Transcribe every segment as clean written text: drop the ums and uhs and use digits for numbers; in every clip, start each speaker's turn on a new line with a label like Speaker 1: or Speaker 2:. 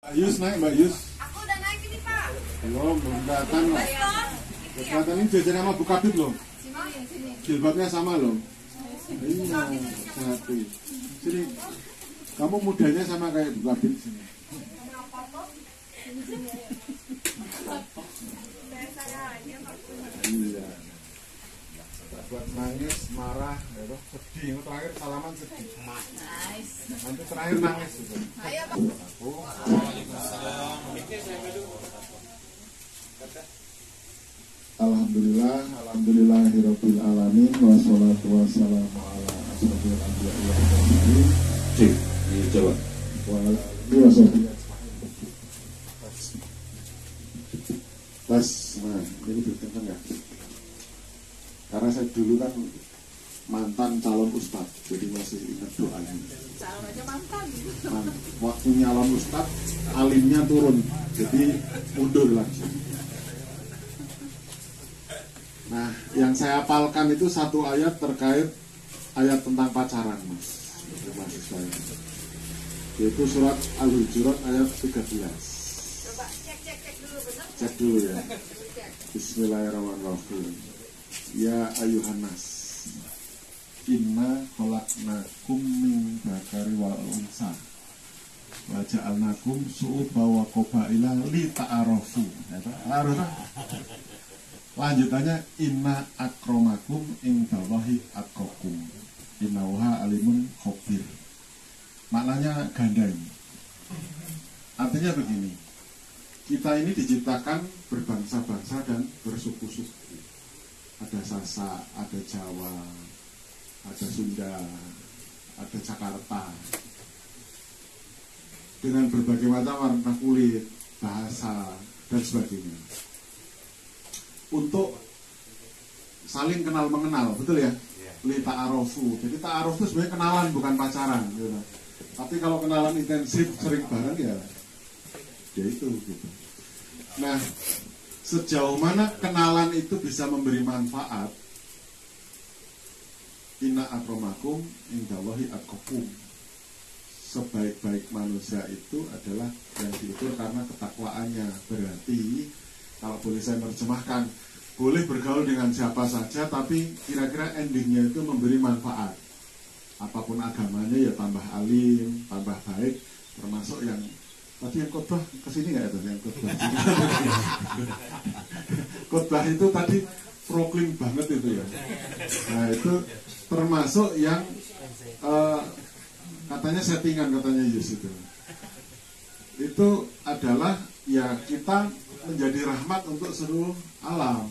Speaker 1: Mbak Yus naik, Mbak Yus.
Speaker 2: Aku udah naik ini, Pak.
Speaker 1: Belum datang loh. Kelihatan ini jajan sama Bu Kabit loh.
Speaker 2: Sini.
Speaker 1: Jilbabnya sama loh. Iya, satu. Sini. Kamu mudanya sama kayak Bu Kabit sini. Iya. Buat nangis, marah, ya, sedih. Yang terakhir salaman sedih. Nanti terakhir nangis juga.
Speaker 2: Ayo, Pak.
Speaker 1: Alhamdulillahirabbil alamin wassalatu wassalamu ala asyrofil anbiya'i wal mursalin.
Speaker 3: Cik, coba.
Speaker 1: Wa ala alihi wasahbihi ajmain. Tes, nah ini berkenan ya. Karena saya dulu kan mantan calon ustadz, jadi masih ingat doanya.
Speaker 2: Calon aja mantan.
Speaker 1: Waktu nyalon ustadz, alimnya turun, jadi mundur lagi. Nah, yang saya hafalkan itu satu ayat terkait ayat tentang pacaran, Mas. Mahasiswa ini. Yaitu surat Al-Hujurat ayat 13.
Speaker 2: Coba cek dulu benar.
Speaker 1: Cek dulu ya. Bismillahirrahmanirrahim. Ya ayuhan nas, inna khalaqnakum min dzakari wal unsa wa ja'alnakum syu'uban wa qabaila li ta'arafu. Lanjutannya inna akramakum indallahi atqakum innallaha alimun khabir. Maknanya ganda ini. Artinya begini, kita ini diciptakan berbangsa-bangsa dan bersuku-suku. Ada Sasak, ada Jawa, ada Sunda, ada Jakarta. Dengan berbagai macam warna kulit, bahasa, dan sebagainya. Untuk saling kenal mengenal, betul ya? Li ta'arofu. Jadi ta'aruf itu sebenarnya kenalan, bukan pacaran. Gitu. Tapi kalau kenalan intensif, sering bareng ya itu gitu. Nah, sejauh mana kenalan itu bisa memberi manfaat? Inna akramakum indallahi atqakum. Sebaik-baik manusia itu adalah yang diukur karena ketakwaannya. Berarti kalau boleh saya menerjemahkan, boleh bergaul dengan siapa saja, tapi kira-kira endingnya itu memberi manfaat. Apapun agamanya ya tambah alim, tambah baik, termasuk yang tadi yang khotbah kesini nggak ya yang khotbah? Khotbah itu tadi proklim banget itu ya. Nah itu termasuk yang katanya settingan katanya Yus itu. Itu adalah ya kita menjadi rahmat untuk seluruh alam.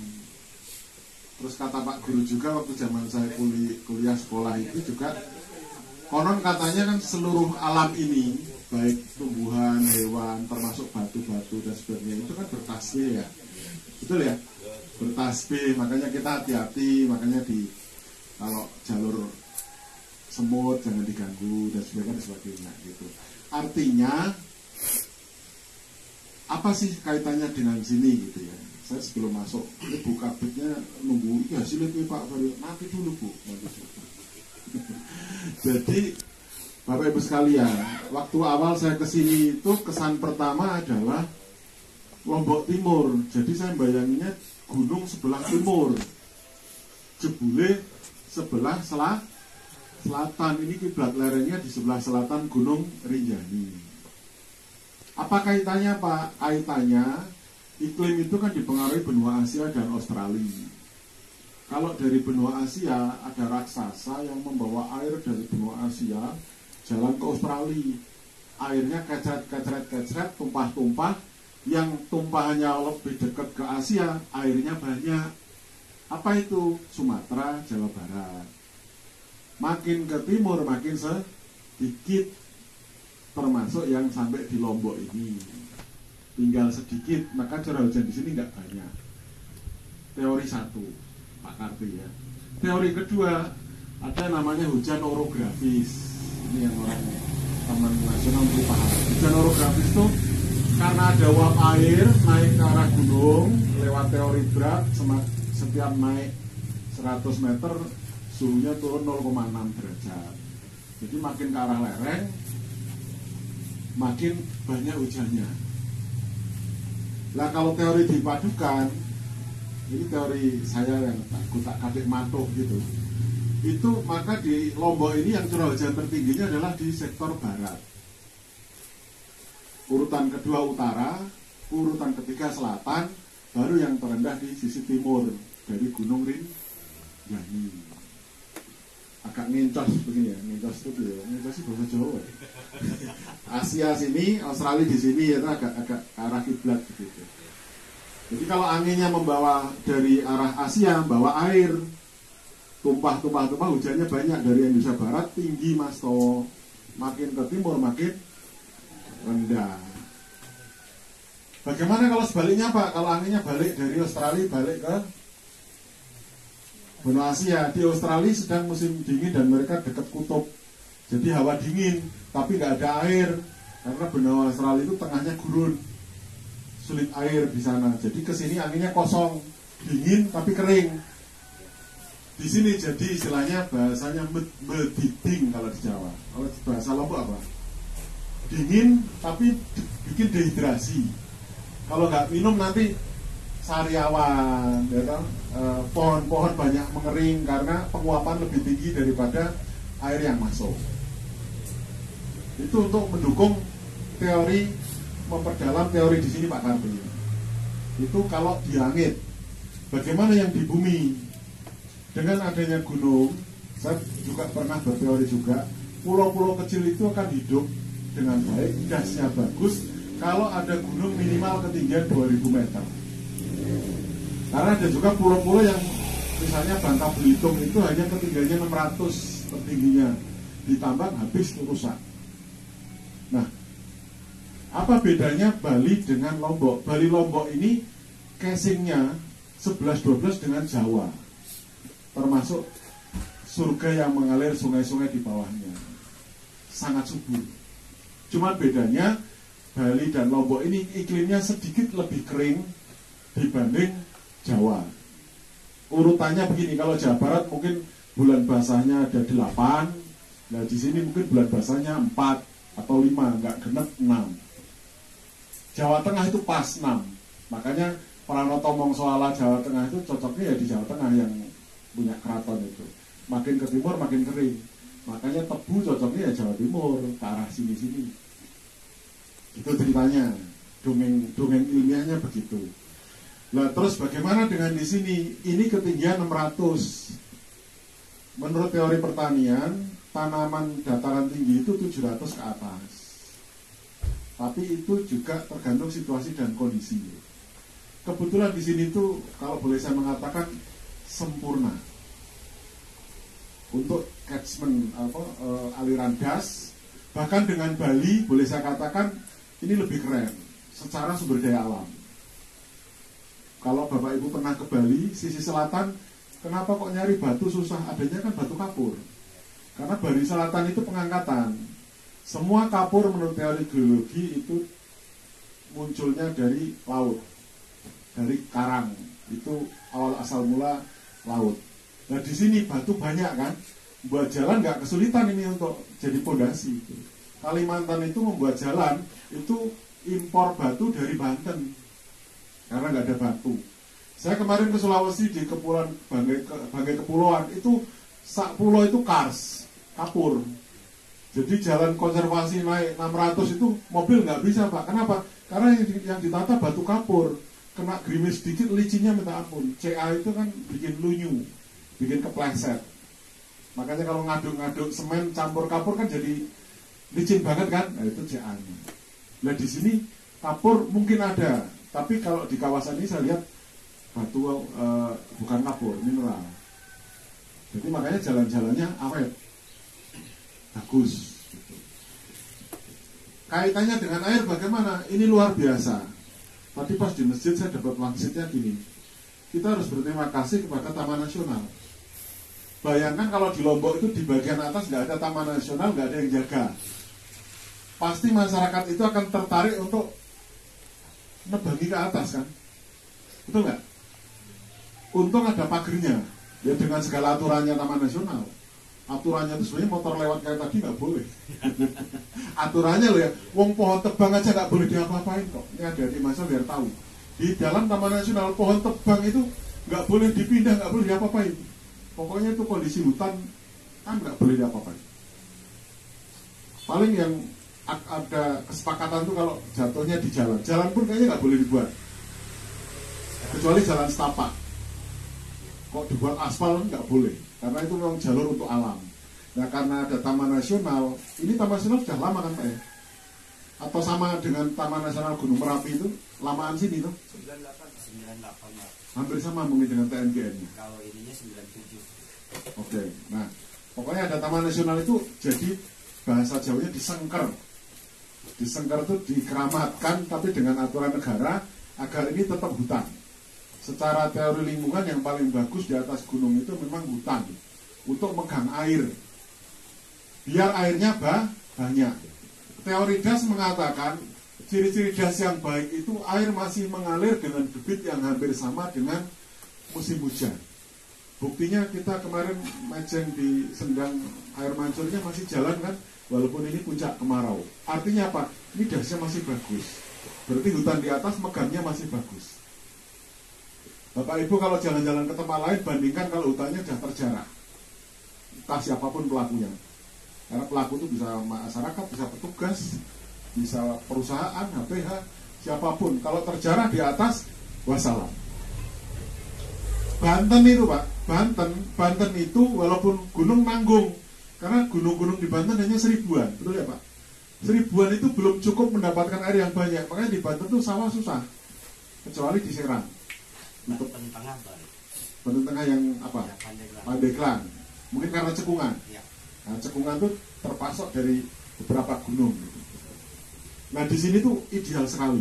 Speaker 1: Terus kata Pak Guru juga waktu zaman saya kuliah sekolah itu juga konon katanya kan seluruh alam ini baik tumbuhan, hewan, termasuk batu-batu dan sebagainya itu kan bertasbih ya, betul ya, bertasbih. Makanya kita hati-hati, makanya kalau jalur semut jangan diganggu dan sebagainya gitu. Artinya apa sih kaitannya dengan sini gitu ya? Saya sebelum masuk ini Bu Kabitnya nunggu ya hasilnya Pak Farid nanti dulu Bu. Jadi Bapak Ibu sekalian, waktu awal saya kesini itu kesan pertama adalah Lombok Timur. Jadi saya bayanginnya gunung sebelah timur, jebule sebelah selatan. Ini kiblat lerengnya di sebelah selatan Gunung Rinjani. Apa kaitannya Pak? Kaitannya iklim itu kan dipengaruhi benua Asia dan Australia. Kalau dari benua Asia ada raksasa yang membawa air dari benua Asia jalan ke Australia. Airnya kecret, tumpah-tumpah. Yang tumpahannya lebih dekat ke Asia, airnya banyak. Apa itu? Sumatera, Jawa Barat. Makin ke timur makin sedikit. Termasuk yang sampai di Lombok ini tinggal sedikit, maka curah hujan di sini nggak banyak. Teori satu, Pak Karti ya. Teori kedua, ada namanya hujan orografis. Ini yang orang Taman Nasional mesti paham. Hujan orografis itu karena ada uap air naik ke arah gunung lewat teori Bragg, setiap naik 100 meter suhunya turun 0,6 derajat. Jadi makin ke arah lereng makin banyak hujannya. Nah kalau teori dipadukan, ini teori saya yang tak kadek matuk gitu, itu maka di Lombok ini yang curah hujan tertingginya adalah di sektor barat, urutan kedua utara, urutan ketiga selatan, baru yang terendah di sisi timur dari Gunung Rinjani. Agak ngencos begini ya, ngencos itu ya, ngencos itu bahasa Jawa. Asia sini, Australia di sini ya, agak arah kiblat gitu. Jadi kalau anginnya membawa dari arah Asia, membawa air, tumpah, hujannya banyak dari Indonesia Barat, tinggi Mas Towo. Makin ke timur makin rendah. Bagaimana kalau sebaliknya Pak? Kalau anginnya balik dari Australia balik ke benua Asia. Di Australia sedang musim dingin dan mereka dekat kutub, jadi hawa dingin tapi nggak ada air karena benua Australia itu tengahnya gurun, sulit air di sana. Jadi kesini anginnya kosong, dingin tapi kering. Di sini jadi istilahnya bahasanya mediding kalau di Jawa. Kalau bahasa Lombok apa? Dingin tapi bikin dehidrasi. Kalau nggak minum nanti sariawan, ya kan? Pohon-pohon banyak mengering karena penguapan lebih tinggi daripada air yang masuk. Itu untuk mendukung teori, memperdalam teori di sini Pak Karti. Itu kalau di langit. Bagaimana yang di bumi? Dengan adanya gunung, saya juga pernah berteori juga, pulau-pulau kecil itu akan hidup dengan baik, gasnya bagus kalau ada gunung minimal ketinggian 2000 meter. Karena ada juga pulau-pulau yang misalnya Bangka Belitung itu hanya ketinggiannya 600 tertingginya, ditambah habis rusak. Nah, apa bedanya Bali dengan Lombok? Bali Lombok ini casingnya 11-12 dengan Jawa, termasuk surga yang mengalir sungai-sungai di bawahnya, sangat subur. Cuma bedanya Bali dan Lombok ini iklimnya sedikit lebih kering dibanding Jawa. Urutannya begini, kalau Jawa Barat mungkin bulan basahnya ada 8, nah di sini mungkin bulan basahnya 4 atau 5, nggak genep 6. Jawa Tengah itu pas 6. Makanya Pranoto Mongsoala Jawa Tengah itu cocoknya ya di Jawa Tengah yang punya keraton itu. Makin ke timur makin kering. Makanya Tebu cocoknya ya Jawa Timur, ke arah sini-sini. Itu ceritanya. Dongeng ilmiahnya begitu. Nah, terus bagaimana dengan di sini? Ini ketinggian 600. Menurut teori pertanian, tanaman dataran tinggi itu 700 ke atas. Tapi itu juga tergantung situasi dan kondisi. Kebetulan di sini tuh kalau boleh saya mengatakan sempurna untuk catchment aliran gas. Bahkan dengan Bali boleh saya katakan ini lebih keren secara sumber daya alam. Kalau Bapak Ibu pernah ke Bali, sisi selatan, kenapa kok nyari batu susah? Adanya kan batu kapur. Karena Bali Selatan itu pengangkatan. Semua kapur menurut teori geologi itu munculnya dari laut, dari karang. Itu awal asal mula laut. Nah di sini batu banyak kan, buat jalan nggak kesulitan ini untuk jadi pondasi. Kalimantan itu membuat jalan itu impor batu dari Banten. Karena nggak ada batu. Saya kemarin ke Sulawesi di Kepulauan Banggai Kepulauan itu sak pulau itu kars, kapur. Jadi jalan konservasi naik 600 itu mobil nggak bisa Pak. Kenapa? Karena yang ditata batu kapur. Kena gerimis sedikit licinnya minta ampun. CA itu kan bikin lunyu, bikin kepleset. Makanya kalau ngaduk-ngaduk semen campur kapur kan jadi licin banget kan? Nah itu CA-nya. Nah di sini kapur mungkin ada. Tapi kalau di kawasan ini saya lihat batu bukan kapur, mineral. Jadi makanya jalan-jalannya awet, bagus. Kaitannya dengan air bagaimana? Ini luar biasa. Tadi pas di masjid saya dapat wangsitnya gini. Kita harus berterima kasih kepada Taman Nasional. Bayangkan kalau di Lombok itu di bagian atas nggak ada Taman Nasional, nggak ada yang jaga. Pasti masyarakat itu akan tertarik untuk nebangi ke atas kan, betul nggak? Untung ada pagernya, ya dengan segala aturannya Taman Nasional. Aturannya itu sebenarnya motor lewat kayak tadi nggak boleh. Aturannya loh ya, wong pohon tebang aja nggak boleh diapa-apain kok. Ini ada di masa biar tahu. Di dalam Taman Nasional pohon tebang itu nggak boleh dipindah, nggak boleh diapa-apain. Pokoknya itu kondisi hutan kan nggak boleh diapa-apain. Paling yang ada kesepakatan tuh kalau jatuhnya di jalan. Jalan pun kayaknya nggak boleh dibuat. Kecuali jalan setapak. Kok dibuat aspal nggak boleh. Karena itu memang jalur untuk alam. Nah karena ada Taman Nasional, ini Taman Nasional sudah lama kan Pak ya? Atau sama dengan Taman Nasional Gunung Merapi itu, lamaan sini tuh?
Speaker 4: 98.
Speaker 1: Hampir sama mungkin dengan TNGN-nya.
Speaker 4: Kalau ininya 97.
Speaker 1: Oke, nah pokoknya ada Taman Nasional itu jadi bahasa Jawanya disengker. Disengker itu dikeramatkan tapi dengan aturan negara agar ini tetap hutan. Secara teori lingkungan yang paling bagus di atas gunung itu memang hutan untuk megang air biar airnya banyak. Teori das mengatakan ciri-ciri das yang baik itu air masih mengalir dengan debit yang hampir sama dengan musim hujan. Buktinya kita kemarin mejeng di Sendang air mancurnya masih jalan kan, walaupun ini puncak kemarau. Artinya apa? Ini dasnya masih bagus. Berarti hutan di atas megangnya masih bagus. Bapak Ibu kalau jalan-jalan ke tempat lain bandingkan kalau hutannya sudah terjarah. Entah siapapun pelakunya. Karena pelaku itu bisa masyarakat, bisa petugas, bisa perusahaan, HPH, siapapun. Kalau terjarah di atas, wassalam. Banten itu Pak, Banten itu walaupun gunung nanggung. Karena gunung-gunung di Banten hanya 1000-an, betul ya Pak? 1000-an itu belum cukup mendapatkan air yang banyak. Makanya di Banten itu sawah susah. Kecuali di Serang. Untuk Banten Tengah yang apa?
Speaker 4: Ya,
Speaker 1: Pandeglang. Mungkin karena cekungan.
Speaker 4: Ya.
Speaker 1: Nah, cekungan itu terpasok dari beberapa gunung. Nah, di sini tuh ideal sekali.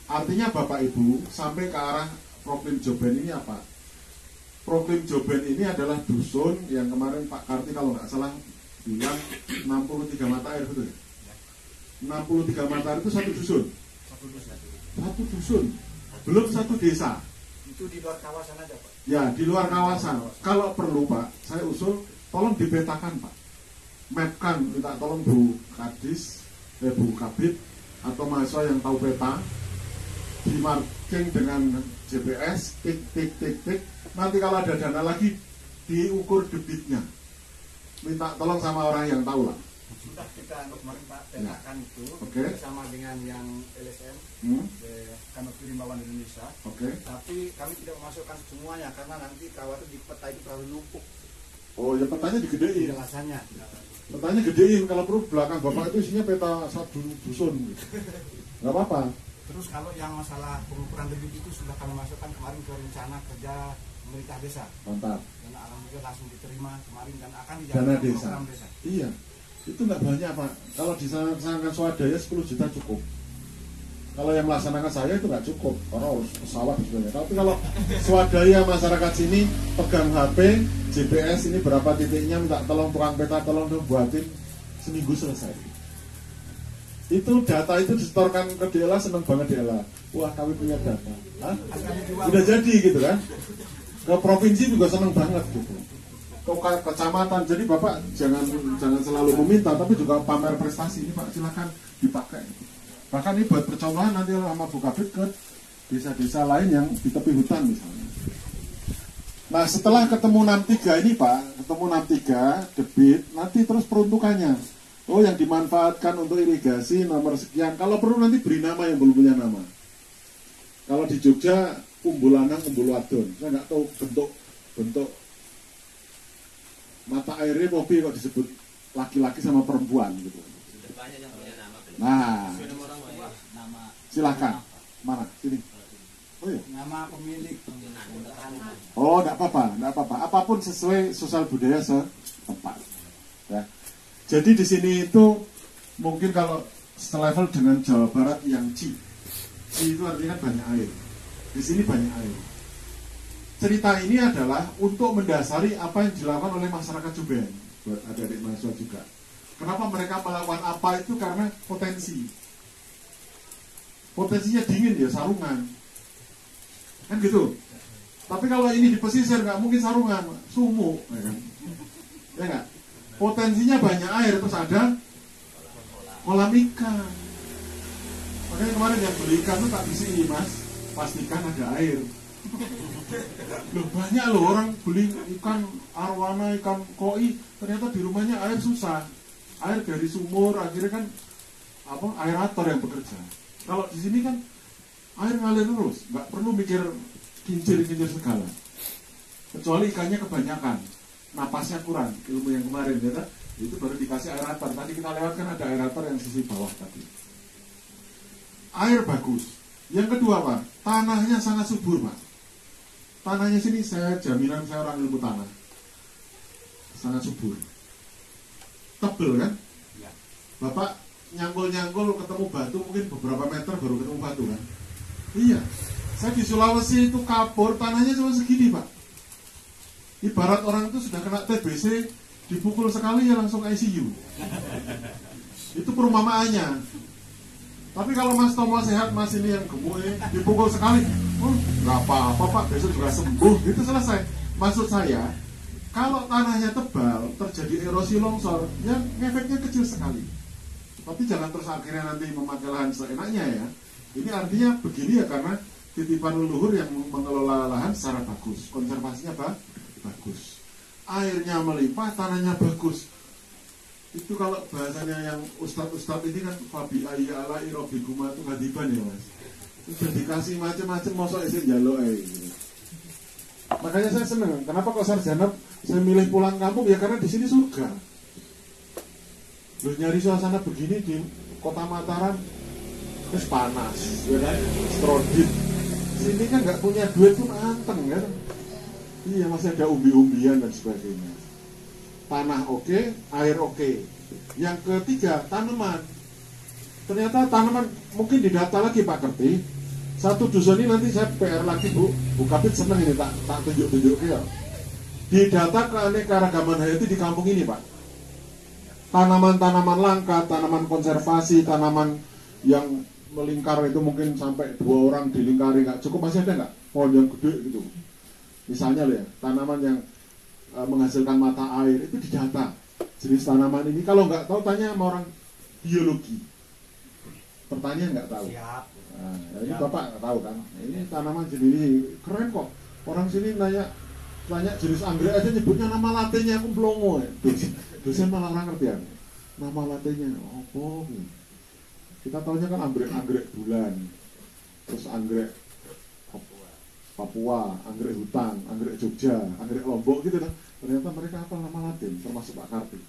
Speaker 1: Artinya Bapak Ibu sampai ke arah Proklim Joben ini apa? Proklim Joben ini adalah dusun yang kemarin Pak Karti kalau nggak salah bilang 63 mata air, betul ya? 63 mata air itu satu dusun. Satu dusun. Belum satu desa.
Speaker 4: Itu di luar kawasan aja Pak?
Speaker 1: Ya, di luar kawasan. Kalau perlu Pak, saya usul tolong dipetakan Pak. Mapkan, minta tolong Bu Kadis, Bu Kabit atau mahasiswa yang tahu peta, di marking dengan GPS, tik. Nanti kalau ada dana lagi, diukur debitnya. Minta tolong sama orang yang tahu lah.
Speaker 4: Sudah kita kemarin Pak petakan itu bersama dengan yang LSM, Kanopy Rimbawan Indonesia. Tapi kami tidak memasukkan semuanya karena nanti kawat di peta itu terlalu numpuk.
Speaker 1: Oh ya, petanya digedein.
Speaker 4: Penjelasannya.
Speaker 1: Petanya gedein, kalau perlu belakang Bapak itu isinya peta satu dusun. Nggak apa-apa.
Speaker 4: Terus kalau yang masalah pengukuran debit itu sudah kami masukkan kemarin ke rencana kerja pemerintah desa.
Speaker 1: Mantap.
Speaker 4: Dan alhamdulillah langsung diterima kemarin dan akan
Speaker 1: Dana
Speaker 4: dijalankan
Speaker 1: desa.
Speaker 4: program desa.
Speaker 1: Iya. Itu nggak banyak Pak. Kalau disarankan swadaya 10 juta cukup. Kalau yang melaksanakan saya itu nggak cukup, karena harus pesawat sebenarnya. Tapi kalau swadaya masyarakat sini pegang HP, GPS ini berapa titiknya, minta tolong tukang peta, tolong dong buatin, seminggu selesai. Itu data itu disetorkan ke DLA, seneng banget DLA. Wah, kami punya data. Hah? Udah jadi gitu kan? Ke provinsi juga seneng banget gitu. Ke kecamatan, jadi Bapak jangan selalu meminta, tapi juga pamer prestasi. Ini Pak silakan dipakai. Bahkan ini buat percontohan nanti sama Bu Kabit ke desa-desa lain yang di tepi hutan misalnya. Nah setelah ketemu 63 ini Pak, ketemu 63 debit, nanti terus peruntukannya. Oh yang dimanfaatkan untuk irigasi nomor sekian. Kalau perlu nanti beri nama yang belum punya nama. Kalau di Jogja Umbul Lanang, Umbul Wadon. Saya nggak tahu bentuk mata airnya mobil kok disebut laki-laki sama perempuan gitu. Nah, silakan. Mana? Sini. Oh iya.
Speaker 4: Nama pemilik.
Speaker 1: Oh, enggak apa-apa. Apapun sesuai sosial budaya setempat. Ya. Jadi di sini itu mungkin kalau selevel dengan Jawa Barat yang Ci itu artinya banyak air. Di sini banyak air. Cerita ini adalah untuk mendasari apa yang dilakukan oleh masyarakat Joben, buat adik-adik mahasiswa juga. Kenapa mereka melakukan apa itu karena potensi. Potensinya dingin ya, sarungan. Kan gitu. Tapi kalau ini di pesisir nggak mungkin sarungan, sumuk. Ya kan? ya nggak? Potensinya banyak air, terus ada kolam ikan. Makanya kemarin yang beli ikan tuh tak bisi, Mas, pastikan ada air. Loh, banyak loh orang beli ikan arwana, ikan koi, ternyata di rumahnya air susah. Air dari sumur, akhirnya kan aerator yang bekerja. Kalau di sini kan air ngalir terus, nggak perlu mikir kincir-kincir segala. Kecuali ikannya kebanyakan, napasnya kurang, ilmu yang kemarin ya, itu baru dikasih aerator. Tadi kita lewatkan ada aerator yang sisi bawah tadi. Air bagus. Yang kedua, Pak, tanahnya sangat subur, Pak. Tanahnya sini saya jaminan, saya orang ilmu tanah, sangat subur, tebel kan? Ya. Bapak nyanggol-nyanggol ketemu batu mungkin beberapa meter baru ketemu batu kan? Iya. Saya di Sulawesi itu kapur, tanahnya cuma segini, Pak. Ibarat orang itu sudah kena TBC, dipukul sekali ya langsung ICU. Itu perumpamaannya. Tapi kalau Mas Tomo sehat, Mas ini yang gemuk ini, dipukul sekali, nggak apa-apa Pak, besok juga sembuh, itu selesai. Maksud saya, kalau tanahnya tebal, terjadi erosi longsor, yang efeknya kecil sekali. Tapi jangan terus akhirnya nanti memakai lahan seenaknya ya. Ini artinya begini ya, karena titipan leluhur yang mengelola lahan secara bagus, konservasinya bagus. Airnya melimpah, tanahnya bagus. Itu kalau bahasanya yang ustadz-ustadz ini kan Fabi ayya ala irobiguma itu hadiban ya Mas. Sudah dikasih macam-macam, mosok isi jalo gitu. Makanya saya senang. Kenapa kok sarjana saya milih pulang kampung ya, karena di sini surga. Loh, nyari suasana begini di kota Mataram terus panas, ya kan? Strodit. Sini kan nggak punya duit pun anteng kan? Iya, masih ada umbi-umbian dan sebagainya. Tanah oke, air oke. Yang ketiga, tanaman. Ternyata tanaman mungkin didata lagi Pak Kerti. Satu dusun ini nanti saya PR lagi Bu Kapit seneng ini tak tunjuk-tunjuk ya. Didata keanekaragaman hayati di kampung ini Pak. Tanaman-tanaman langka, tanaman konservasi, tanaman yang melingkar itu mungkin sampai 2 orang dilingkari nggak cukup, masih ada nggak? Pohon yang gede gitu. Misalnya loh ya, tanaman yang menghasilkan mata air itu didata jenis tanaman ini. Kalau nggak tahu tanya sama orang biologi, pertanian nggak tahu. Nah, ini Bapak nggak tahu kan? Ini tanaman jenis ini keren kok. Orang sini tanya jenis anggrek aja nyebutnya nama latinnya aku blongo ya. Dosen malah orang ngerti ya. Nama latinnya apa? Kita tahunya kan anggrek bulan, terus anggrek Papua, anggrek hutan, anggrek Jogja, anggrek Lombok gitu kan. Ternyata mereka apa nama Latin, termasuk Pak Karti.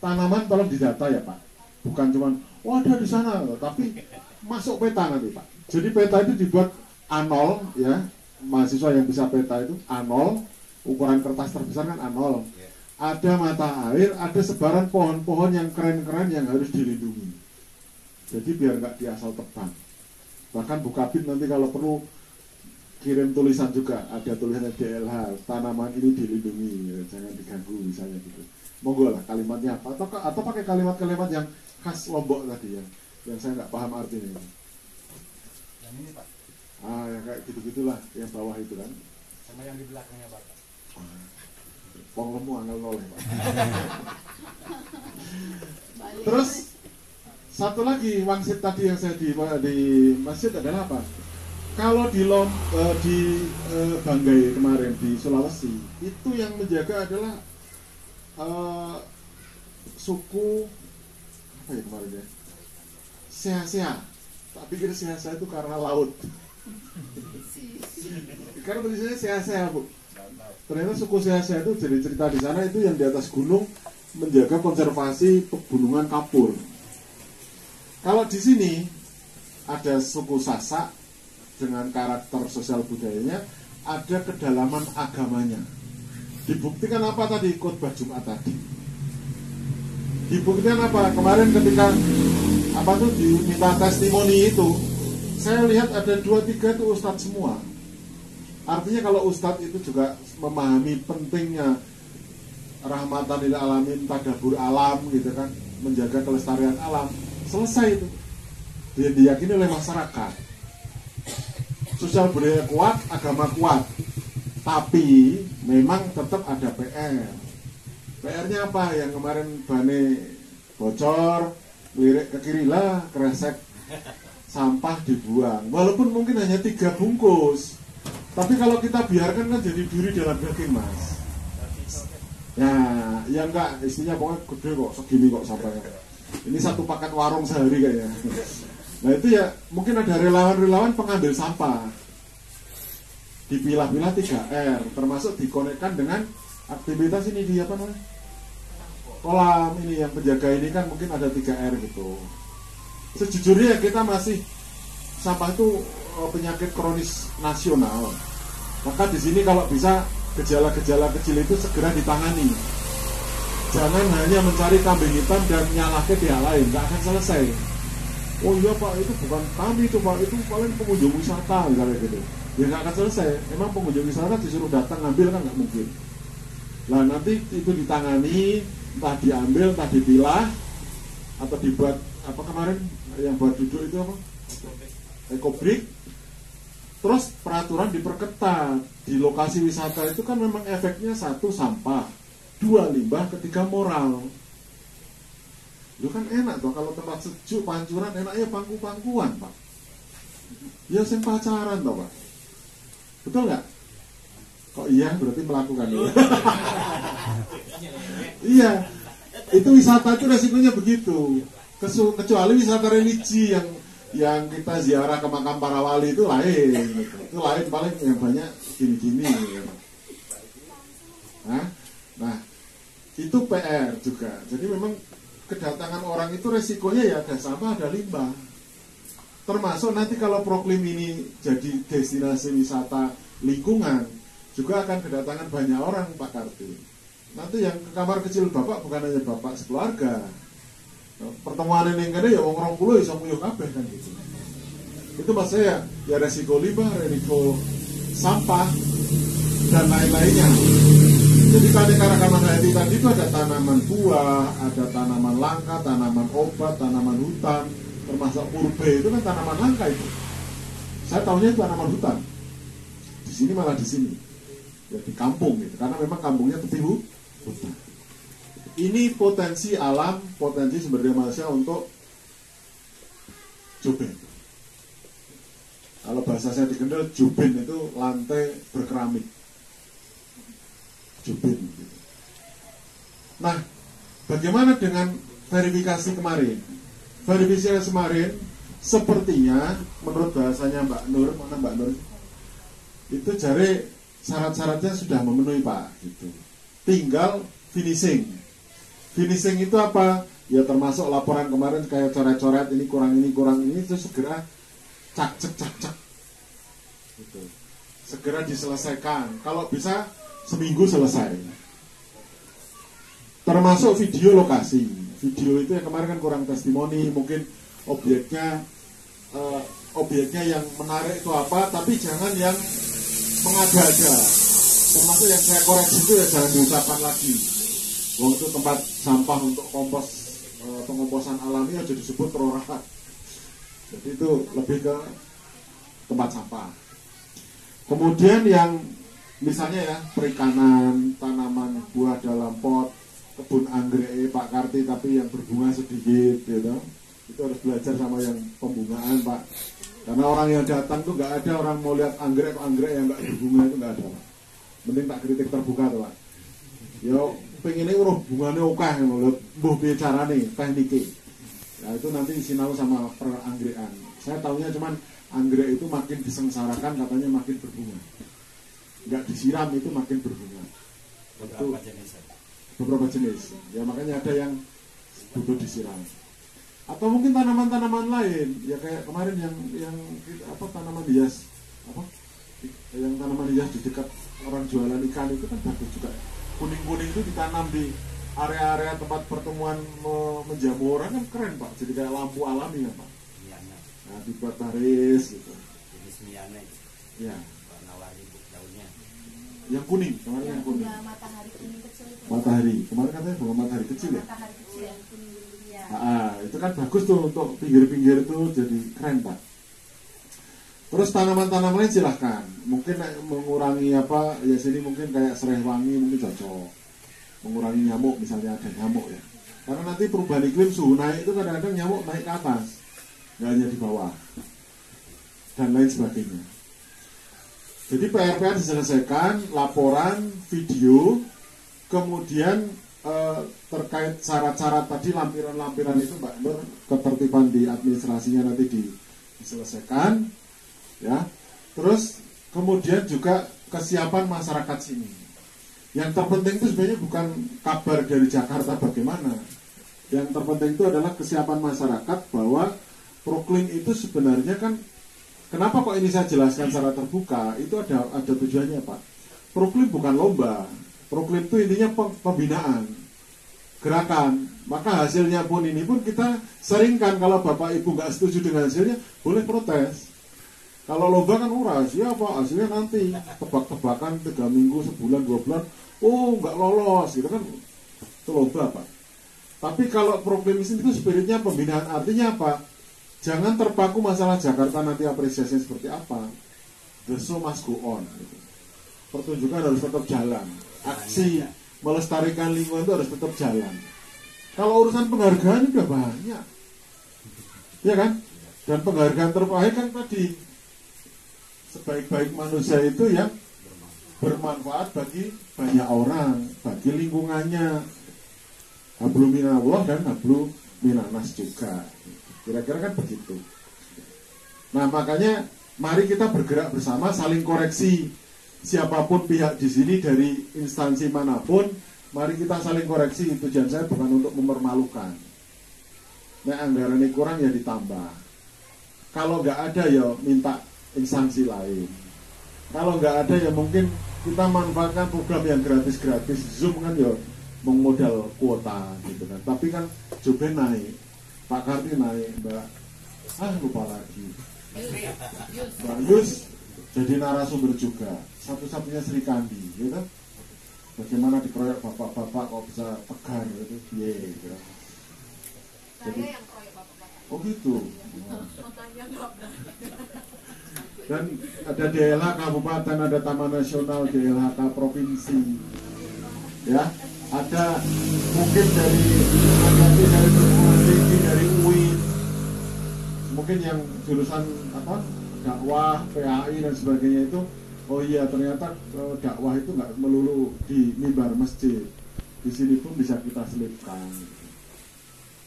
Speaker 1: Tanaman tolong didata ya Pak. Bukan cuma, ada di sana, tapi masuk peta nanti Pak. Jadi peta itu dibuat A0 ya. Mahasiswa yang bisa peta itu A0, ukuran kertas terbesar kan A0. Ada mata air, ada sebaran pohon-pohon yang keren-keren yang harus dilindungi. Jadi biar nggak di asal tebang. Bahkan Bu Kabit nanti kalau perlu kirim tulisan juga, ada tulisannya DLH, tanaman ini dilindungi, ya, jangan diganggu misalnya gitu. Monggo lah kalimatnya apa, atau pakai kalimat-kalimat yang khas Lombok tadi ya, yang saya nggak paham artinya.
Speaker 4: Yang ini Pak.
Speaker 1: Ya kayak gitu-gitulah, yang bawah itu kan.
Speaker 4: Sama yang di belakangnya Pak.
Speaker 1: Wong lemu angel noleh Pak. Terus satu lagi wangsit tadi yang saya di masjid adalah apa? Kalau di Banggai kemarin di Sulawesi, itu yang menjaga adalah suku apa ya kemarin ya? Sea-sea. Tak pikir sea-sea itu karena laut. Karena tulisannya sea-sea Bu. Ternyata suku sea-sea itu jadi cerita di sana itu yang di atas gunung menjaga konservasi pegunungan kapur. Kalau di sini ada suku Sasak dengan karakter sosial budayanya, ada kedalaman agamanya. Dibuktikan apa tadi khotbah Jumat tadi? Dibuktikan apa? Kemarin ketika diminta testimoni itu, saya lihat ada 2-3 itu ustadz semua. Artinya kalau ustadz itu juga memahami pentingnya rahmatan lil alamin, tadabbur alam gitu kan, menjaga kelestarian alam, selesai itu. Dia diyakini oleh masyarakat. Sosial budaya kuat, agama kuat. Tapi memang tetap ada PR. PR-nya apa? Yang kemarin bane bocor, lirik ke kiri lah, kresek sampah dibuang. Walaupun mungkin hanya 3 bungkus, tapi kalau kita biarkan kan jadi duri dalam daging, Mas. Ya enggak, istinya pokoknya gede kok, segini kok sampahnya. Ini 1 paket warung sehari kayaknya. Nah itu ya, mungkin ada relawan-relawan pengambil sampah. Dipilah-pilah 3R, termasuk dikonekkan dengan aktivitas ini di apa namanya? Kolam ini yang penjaga ini kan mungkin ada 3R gitu. Sejujurnya kita masih sampah itu penyakit kronis nasional. Maka di sini kalau bisa gejala-gejala kecil itu segera ditangani. Jangan hanya mencari kambing hitam dan nyalahkan pihak lain, nggak akan selesai. Oh iya Pak, itu bukan kami itu Pak, itu paling pengunjung wisata misalnya gitu. Ya nggak akan selesai. Emang pengunjung wisata disuruh datang ngambil kan nggak mungkin. Nah nanti itu ditangani, entah diambil, entah dipilah, atau dibuat apa kemarin yang buat duduk itu apa? Ekobrik. Terus peraturan diperketat. Di lokasi wisata itu kan memang efeknya 1 sampah, 2 limbah, 3 moral. Itu kan enak toh kalau tempat sejuk pancuran enaknya pangku-pangkuan Pak. Ya sing pacaran toh Pak. Betul nggak? Kok iya berarti melakukan itu. Iya. Itu wisata itu resikonya begitu. Kecuali wisata religi yang kita ziarah ke makam para wali itu lain gitu. Itu lain paling yang banyak gini-gini gitu. Nah, itu PR juga. Jadi memang kedatangan orang itu resikonya ya ada sampah, ada limbah. Termasuk nanti kalau Proklim ini jadi destinasi wisata lingkungan, juga akan kedatangan banyak orang Pak Karti. Nanti yang ke kamar kecil Bapak bukan hanya Bapak sekeluarga. Pertemuan ini kan ya wong 20 iso nguyuh kabeh kan gitu. Itu maksudnya ya resiko limbah, resiko sampah dan lain-lainnya. Jadi keanekaragaman hayati tadi itu ada tanaman buah, ada tanaman langka, tanaman obat, tanaman hutan, termasuk purbe itu kan tanaman langka itu. Saya tahunya itu tanaman hutan. Di sini malah di sini. Ya di kampung gitu, karena memang kampungnya tepi hutan. Ini potensi alam, potensi sumber daya manusia untuk juben. Kalau bahasa saya di Kendal, juben itu lantai berkeramik. Juben gitu. Nah, bagaimana dengan verifikasi kemarin? Verifikasi kemarin sepertinya menurut bahasanya Mbak Nur, mana Mbak Nur? Itu jari syarat-syaratnya sudah memenuhi Pak gitu. Tinggal finishing. Finishing itu apa? Ya termasuk laporan kemarin kayak coret-coret ini kurang itu segera cak gitu. Segera diselesaikan. Kalau bisa seminggu selesai. Termasuk video lokasi. Video itu yang kemarin kan kurang testimoni, mungkin objeknya yang menarik itu apa, tapi jangan yang mengada-ada. Termasuk yang saya koreksi itu ya jangan diucapkan lagi. Wong itu tempat sampah untuk pengomposan alami aja disebut terorah. Jadi itu lebih ke tempat sampah. Kemudian yang misalnya ya perikanan, tanaman buah dalam pot, kebun anggrek Pak Karti tapi yang berbunga sedikit gitu. Itu harus belajar sama yang pembungaan Pak. Karena orang yang datang tuh nggak ada orang mau lihat anggrek yang nggak berbunga itu nggak ada Pak. Mending tak kritik terbuka tuh Pak. Yo pengennya uruh bunganya oke menurut mbuh piye carane teknike. Ya itu nanti sinau sama peranggekan. Saya tahunya cuman anggrek itu makin disengsarakan katanya makin berbunga. Nggak disiram itu makin berbunga. Beberapa jenis. Ya makanya ada yang butuh disiram. Atau mungkin tanaman-tanaman lain ya kayak kemarin yang apa tanaman hias apa yang tanaman hias di dekat orang jualan ikan itu kan bagus juga. Kuning-kuning itu ditanam di area-area tempat pertemuan menjamu orang kan keren Pak. Jadi kayak lampu alami kan Pak. Nah dibuat baris gitu.
Speaker 5: Jenis miane.
Speaker 1: Ya.
Speaker 5: Warna-warni daunnya.
Speaker 1: Yang kuning, kemarin yang kuning.
Speaker 2: Matahari kuning kecil itu.
Speaker 1: Matahari, kemarin katanya bunga matahari kecil ya.
Speaker 2: Matahari kecil yang kuning dulu ya.
Speaker 1: Itu kan bagus tuh untuk pinggir-pinggir itu jadi keren Pak. Terus tanaman-tanaman lain silahkan. Mungkin mengurangi apa ya sini mungkin kayak serai wangi mungkin cocok. mengurangi nyamuk, misalnya ada nyamuk ya. Karena nanti perubahan iklim, suhu naik itu kadang-kadang nyamuk naik ke atas, nggak hanya di bawah, dan lain sebagainya. Jadi PR-PR diselesaikan, laporan, video, kemudian terkait syarat-syarat tadi, lampiran-lampiran itu Mbak Nur, ketertiban di administrasinya nanti diselesaikan, ya. Terus kemudian juga kesiapan masyarakat sini. Yang terpenting itu sebenarnya bukan kabar dari Jakarta bagaimana. Yang terpenting itu adalah kesiapan masyarakat bahwa Proklim itu sebenarnya kan, kenapa kok ini saya jelaskan secara terbuka, itu ada tujuannya Pak. Proklim bukan lomba. Proklim itu intinya pembinaan, gerakan. Maka hasilnya pun ini pun kita seringkan, kalau Bapak Ibu nggak setuju dengan hasilnya, boleh protes. Kalau lomba kan rahasia Pak, hasilnya nanti tebak-tebakan 3 minggu, sebulan, 2 bulan, oh nggak lolos gitu kan, itu lomba Pak. Tapi kalau Proklim itu spiritnya pembinaan, artinya apa? Jangan terpaku masalah Jakarta nanti apresiasinya seperti apa. The show must go on gitu. Pertunjukan harus tetap jalan, aksi melestarikan lingkungan itu harus tetap jalan. Kalau urusan penghargaan udah banyak, ya kan? Dan penghargaan terbaik kan tadi, sebaik-baik manusia itu yang bermanfaat bagi banyak orang, bagi lingkungannya. Hablu minallah dan hablu minanas juga. Kira-kira kan begitu. Nah makanya mari kita bergerak bersama, saling koreksi. Siapapun pihak di sini dari instansi manapun, mari kita saling koreksi. Tujuan saya bukan untuk mempermalukan. Nah anggaran ini kurang ya ditambah. Kalau nggak ada ya minta instansi lain. Kalau nggak ada ya mungkin kita manfaatkan program yang gratis-gratis. Zoom kan ya memodal kuota gitu kan. Tapi kan Joben naik, Pak Karti naik, Mbak lupa lagi, Mbak Yus jadi narasumber juga, satu-satunya Sri Kandi gitu. Bagaimana dikeroyok bapak-bapak kok bisa tegar gitu, gitu. Jadi, oh gitu. Dan ada DLH Kabupaten, ada Taman Nasional, DLHK Provinsi, ya, ada mungkin dari perguruan tinggi, dari UIN, mungkin yang jurusan apa, dakwah, PAI dan sebagainya itu. Oh iya, ternyata dakwah itu nggak melulu di mimbar masjid, di sini pun bisa kita selipkan.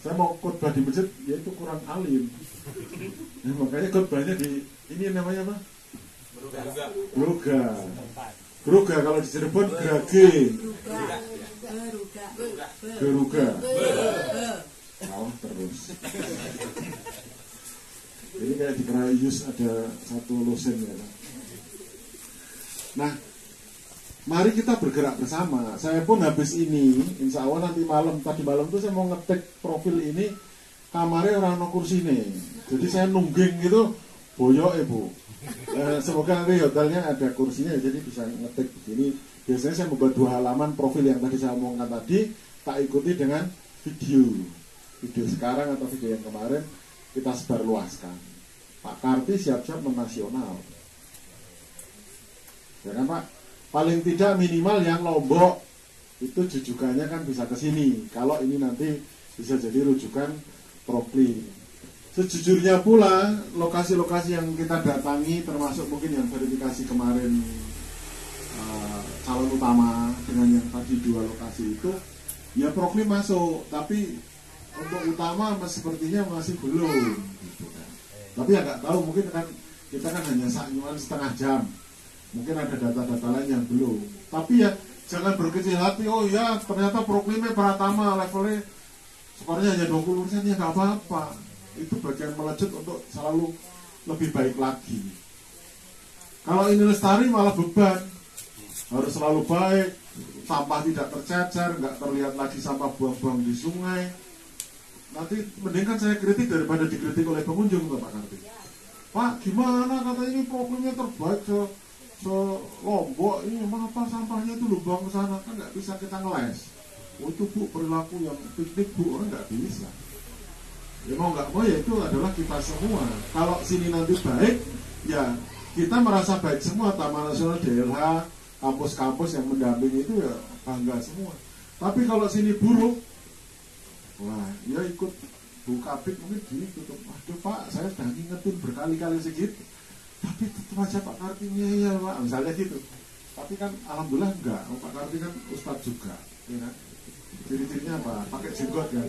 Speaker 1: Saya mau khotbah di masjid, ya itu kurang alim. Nah, makanya khotbahnya di ini namanya apa? Geruga. Kalau di Cirebon gerage. Geruga. Oh, terus. Jadi kayak di Kerayus ada satu losen ya. Nah, mari kita bergerak bersama. Saya pun habis ini, insya Allah nanti malam, tadi malam tuh saya mau ngetik profil ini, kamarnya orang no kursi nih. Jadi saya nungging gitu, boyok Bu. Semoga nanti hotelnya ada kursinya, jadi bisa ngetik begini. Biasanya saya membuat 2 halaman profil yang tadi saya omongkan tadi, tak ikuti dengan video sekarang atau video yang kemarin, kita sebarluaskan. Pak Karti siap-siap menasional, ya kan Pak? Paling tidak minimal yang Lombok itu jujukannya kan bisa ke sini. Kalau ini nanti bisa jadi rujukan Proklim. Sejujurnya pula lokasi-lokasi yang kita datangi, termasuk mungkin yang verifikasi kemarin calon utama dengan yang tadi 2 lokasi itu, ya Proklim masuk, tapi untuk utama sepertinya masih belum. Gitu kan. Tapi ya nggak tahu, mungkin kan kita kan hanya saknyuan setengah jam. Mungkin ada data-data lain yang belum. Tapi ya jangan berkecil hati. Oh ya ternyata Proklimnya Pratama levelnya skornya hanya 20%, ya nggak apa-apa. Itu bagian melejit untuk selalu lebih baik lagi. Kalau ini lestari malah beban, harus selalu baik, sampah tidak tercecer, nggak terlihat lagi sampah buang-buang di sungai. Nanti mending kan saya kritik daripada dikritik oleh pengunjung tuh Pak Karti. Pak gimana katanya ini Proklimnya terbaik se Lombok ini, mengapa sampahnya itu lubang ke sana, kan nggak bisa kita ngeles. Oh itu Bu perilaku yang piknik Bu, orang nggak bisa. Ya mau nggak mau ya itu adalah kita semua. Kalau sini nanti baik, ya kita merasa baik semua. Taman Nasional, DLH, kampus-kampus yang mendampingi itu ya bangga semua. Tapi kalau sini buruk, wah, ya ikut Bu Kabit mungkin gini tutup. Waduh Pak, saya sudah ngingetin berkali-kali segitu, tapi tetap aja Pak Kartini ya Pak, misalnya gitu. Tapi kan alhamdulillah enggak, Pak Kartini kan Ustadz juga, ya kan? Ciri-cirinya apa? Pakai jenggot ya.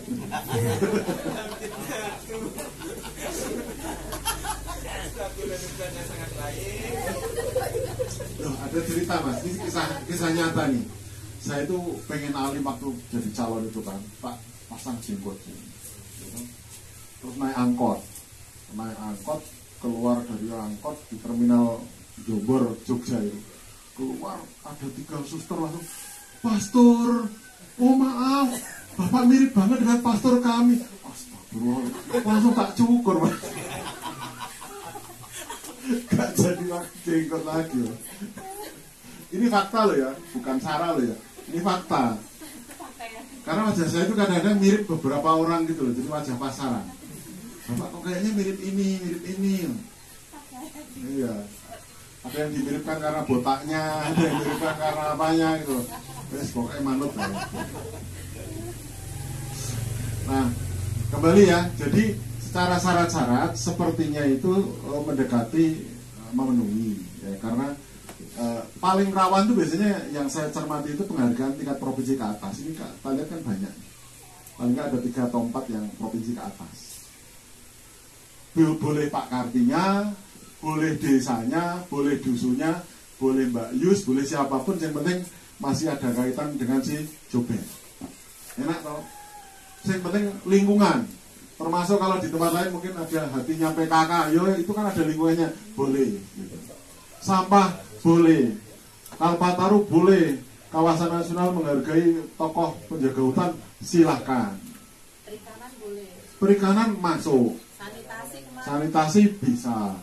Speaker 1: Loh, ada cerita Mas, ini kisah nyata nih. Saya itu pengen alim waktu jadi calon itu kan, Pak pasang jenggot gitu. Terus naik angkot, keluar dari angkot di terminal Jombor Jogja itu. Keluar ada 3 suster langsung, Pastor, oh maaf, Bapak mirip banget dengan pastor kami. Astagfirullah, langsung tak cukur Pak. Gak jadi jenggot lagi loh. Ini fakta loh ya, bukan sara loh ya. Ini fakta. Karena wajah saya itu kadang-kadang mirip beberapa orang gitu loh, jadi wajah pasaran. Bapak kok kayaknya mirip ini. Iya. Ada yang dimiripkan karena botaknya, ada yang dimiripkan karena apanya gitu. Wes pokoknya manut lah. Nah, kembali ya. Jadi secara syarat-syarat sepertinya itu mendekati memenuhi ya, karena paling rawan tuh biasanya yang saya cermati itu penghargaan tingkat provinsi ke atas. Ini kita lihat kan banyak. Paling nggak ada 3 atau 4 yang provinsi ke atas. Boleh Pak Kartinya, boleh desanya, boleh dusunya, boleh Mbak Yus, boleh siapapun, yang penting masih ada kaitan dengan si Joben. Enak toh? Yang penting lingkungan. Termasuk kalau di tempat lain mungkin ada hatinya PKK, yo itu kan ada lingkungannya, boleh. Gitu. Sampah boleh, Kalpataru boleh, kawasan nasional menghargai tokoh penjaga hutan, silahkan.
Speaker 2: Perikanan boleh.
Speaker 1: Perikanan masuk.
Speaker 2: Sanitasi
Speaker 1: bisa.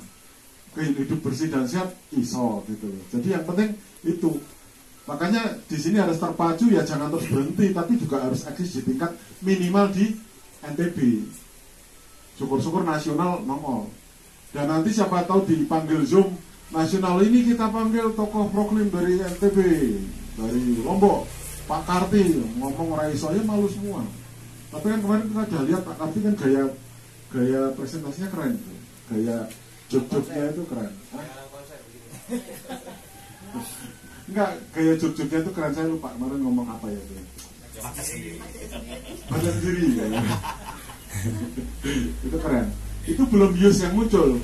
Speaker 1: Hidup bersih dan sehat iso gitu loh. Jadi yang penting itu. Makanya di sini harus terpacu ya, jangan terus berhenti, tapi juga harus eksis di tingkat minimal di NTB. Syukur-syukur nasional nongol. Dan nanti siapa tahu dipanggil Zoom nasional ini, kita panggil tokoh proklim dari NTB, dari Lombok, Pak Karti, ngomong raiso ya malu semua. Tapi kan kemarin kita udah lihat Pak Karti kan gaya presentasinya keren, gaya job-jobnya itu keren. Enggak, gaya job-jobnya itu keren, saya lupa kemarin ngomong apa ya itu. Baca sendiri ya. Itu keren. Itu belum Yus yang muncul.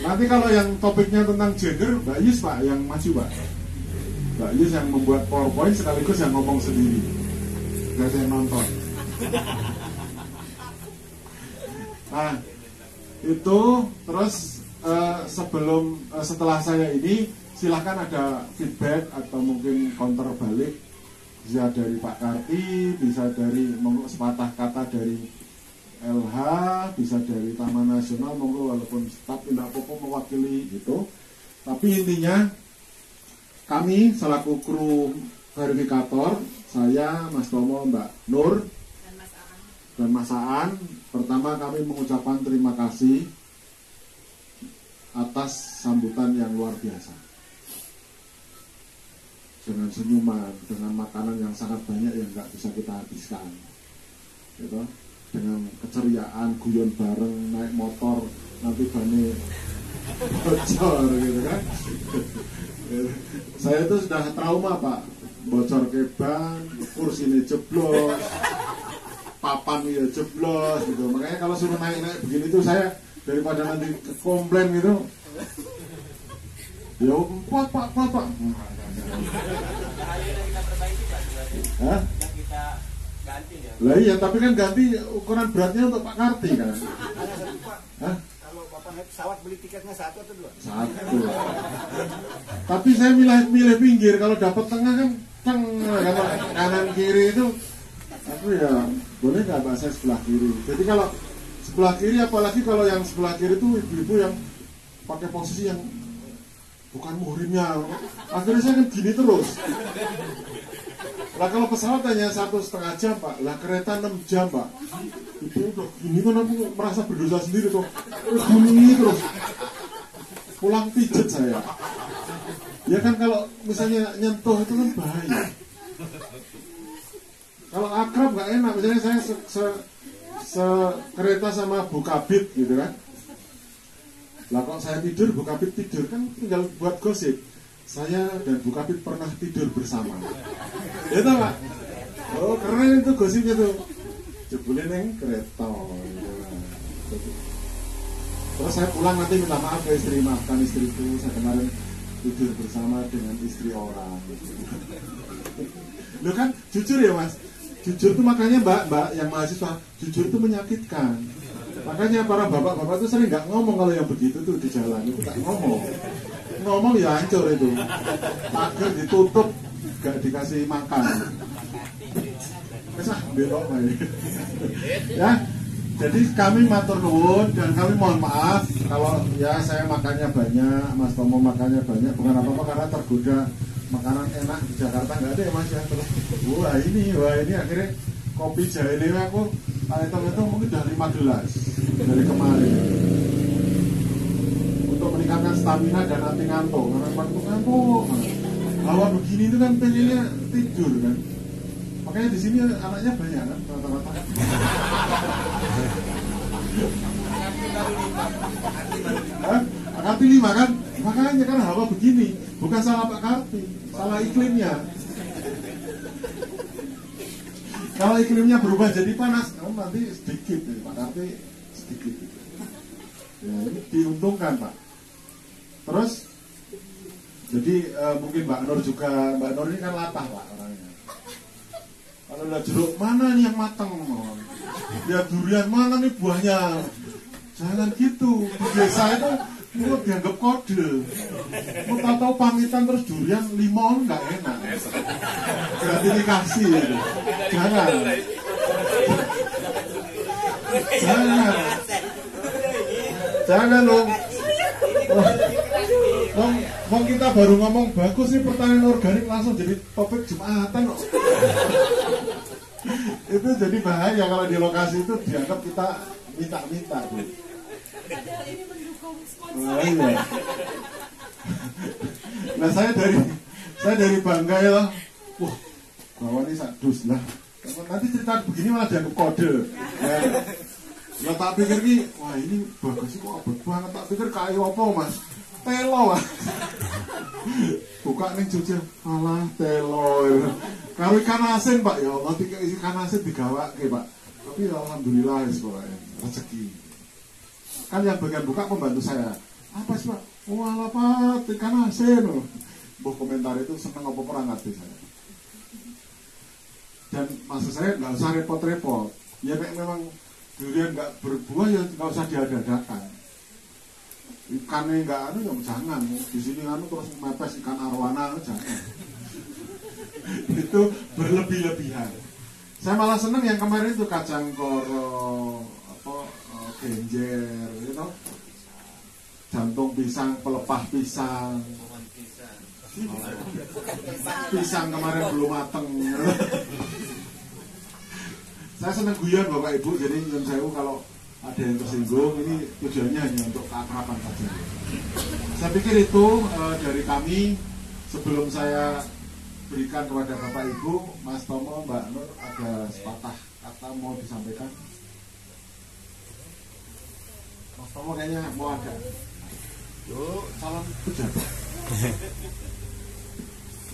Speaker 1: Nanti kalau yang topiknya tentang gender, Mbak Yus Pak yang maju Pak. Mbak Yus yang membuat PowerPoint sekaligus yang ngomong sendiri. Gak ada yang nonton. Nah, itu terus setelah saya ini silahkan ada feedback atau mungkin counter balik, bisa dari Pak Karti, bisa dari sepatah kata dari LH, bisa dari Taman Nasional, monggo walaupun staf tidak apa-apa mewakili gitu. Tapi intinya kami selaku kru verifikator, saya, Mas Tomo, Mbak Nur dan Mas Aan, pertama kami mengucapkan terima kasih atas sambutan yang luar biasa. Dengan senyuman, dengan makanan yang sangat banyak yang nggak bisa kita habiskan, gitu. Dengan keceriaan, guyon bareng, naik motor, nanti bannya bocor gitu kan. Saya itu sudah trauma Pak, bocor ke ban, kursinya jeblos, papan ya jeblos gitu. Makanya kalau suruh naik-naik begini tuh saya daripada nanti komplain gitu, ya kuat Pak. Hah? Lah iya, tapi kan ganti ukuran beratnya untuk Pak Karti kan. Hah?
Speaker 4: Kalau Bapak naik pesawat beli tiketnya 1 atau 2?
Speaker 1: 1. Tapi saya milih pinggir, kalau dapat tengah kan kalau kanan kiri itu aku ya boleh nggak Pak saya sebelah kiri. Jadi kalau sebelah kiri, apalagi kalau yang sebelah kiri itu ibu-ibu yang pakai posisi yang bukan muhrimnya, akhirnya saya kan gini terus. Lah kalau pesawat hanya 1,5 jam Pak, lah kereta 6 jam Pak. Itu udah gini kan aku merasa berdosa sendiri tuh. Gini terus. Pulang pijet saya. Ya kan kalau misalnya nyentuh itu kan bahaya. Kalau akrab nggak enak, misalnya saya sekereta sama Bu Kabit gitu kan. Lah kok saya tidur, Bu Kabit tidur, kan tinggal buat gosip. Saya dan Bu Kabit pernah tidur bersama. Ya tahu Pak? Oh keren itu gosipnya tuh. Jebulin yang kereta. Terus saya pulang nanti minta maaf ke istri, maafkan istriku, saya kemarin tidur bersama dengan istri orang. Loh kan jujur ya Mas. Jujur tuh makanya mbak yang mahasiswa, jujur itu menyakitkan. Makanya para bapak-bapak itu sering nggak ngomong kalau yang begitu tuh di jalan itu nggak ngomong ya hancur itu. Pagar ditutup, nggak dikasih makan. Bisa belok ya. Jadi kami matur nuwun dan kami mohon maaf kalau ya saya makannya banyak, Mas Tomo makannya banyak, bukan apa-apa karena tergoda makanan enak di Jakarta nggak ada ya Mas ya. Terus wah ini akhirnya kopi jahe ini aku hitung mungkin udah 5 gelas dari kemarin untuk meningkatkan stamina dan anti ngantuk. Karena waktu ngantuk hawa begini itu kan pengennya tidur kan. Makanya di sini anaknya banyak kan rata-rata. Karti 5 kan, makanya kan hawa begini, bukan salah Pak Karti, salah iklimnya. Kalau iklimnya berubah jadi panas, nanti sedikit Pak Karti sedikit. Ya ini diuntungkan Pak. Terus, jadi mungkin Mbak Nur juga, Mbak Nur ini kan latah Pak orangnya. Kalau lihat jeruk mana nih yang matang, lihat durian mana nih buahnya. Jangan gitu, di desa itu lu dianggap kode. Lu tahu pamitan terus durian limon nggak enak. Gratifikasi itu. Jangan. Jangan loh. Mau kita baru ngomong bagus nih pertanian organik langsung jadi topik Jumatan loh. Itu jadi bahaya kalau di lokasi itu dianggap kita minta-minta tuh.
Speaker 2: Padahal ini mendukung sponsor.
Speaker 1: Nah, iya. Nah saya dari bangga ya. Wah, bahwa ini sadus lah. Nanti cerita begini malah dianggap kode. Ya. Nah tak pikir ki, wah ini bagus kok abot banget. Tak pikir kayu apa Mas? Telo Mas. Buka ning Jogja, alah telo. Karo ikan asin Pak ya, nanti ikan asin digawake Pak. Tapi alhamdulillah wis pokoknya rezeki. Kan yang bagian buka pembantu saya. Apa sih Pak? Wah Pak, ikan asin. Buh komentar itu seneng apa perang hati saya. Dan maksud saya nggak usah repot-repot. Ya memang durian nggak berbuah ya nggak usah diada-adakan. Ikannya nggak anu ya jangan. Di sini anu terus mepes ikan arwana jangan. Itu berlebih-lebihan. Saya malah seneng yang kemarin itu kacang koro, genjer, gitu, jantung pisang, pelepah pisang, pisang kemarin belum mateng. Saya seneng guyon Bapak Ibu, jadi nyun sewu kalau ada yang tersinggung, ini tujuannya hanya untuk keakraban saja. Saya pikir itu dari kami. Sebelum saya berikan kepada Bapak Ibu, Mas Tomo, Mbak Nur, ada sepatah kata mau disampaikan. Mas Tomo kayaknya mau ada. Yuk, salam pejabat.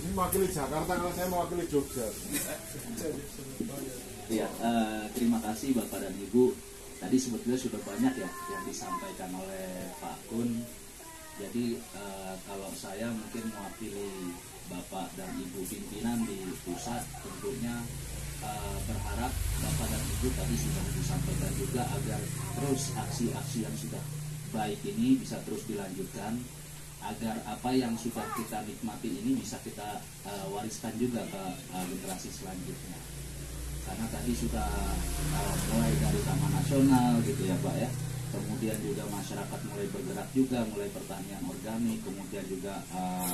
Speaker 1: Ini mewakili Jakarta, kalau saya mewakili Jogja.
Speaker 5: Ya, terima kasih Bapak dan Ibu. Tadi sebetulnya sudah banyak ya yang disampaikan oleh Pak Kun. Jadi kalau saya mungkin mewakili Bapak dan Ibu pimpinan di pusat, tentunya berharap Bapak dan Ibu tadi sudah disampaikan juga agar terus aksi-aksi yang sudah baik ini bisa terus dilanjutkan, agar apa yang sudah kita nikmati ini bisa kita wariskan juga ke generasi selanjutnya. Karena tadi sudah mulai dari Taman Nasional gitu ya Pak ya, kemudian juga masyarakat mulai bergerak juga, mulai pertanian organik, kemudian juga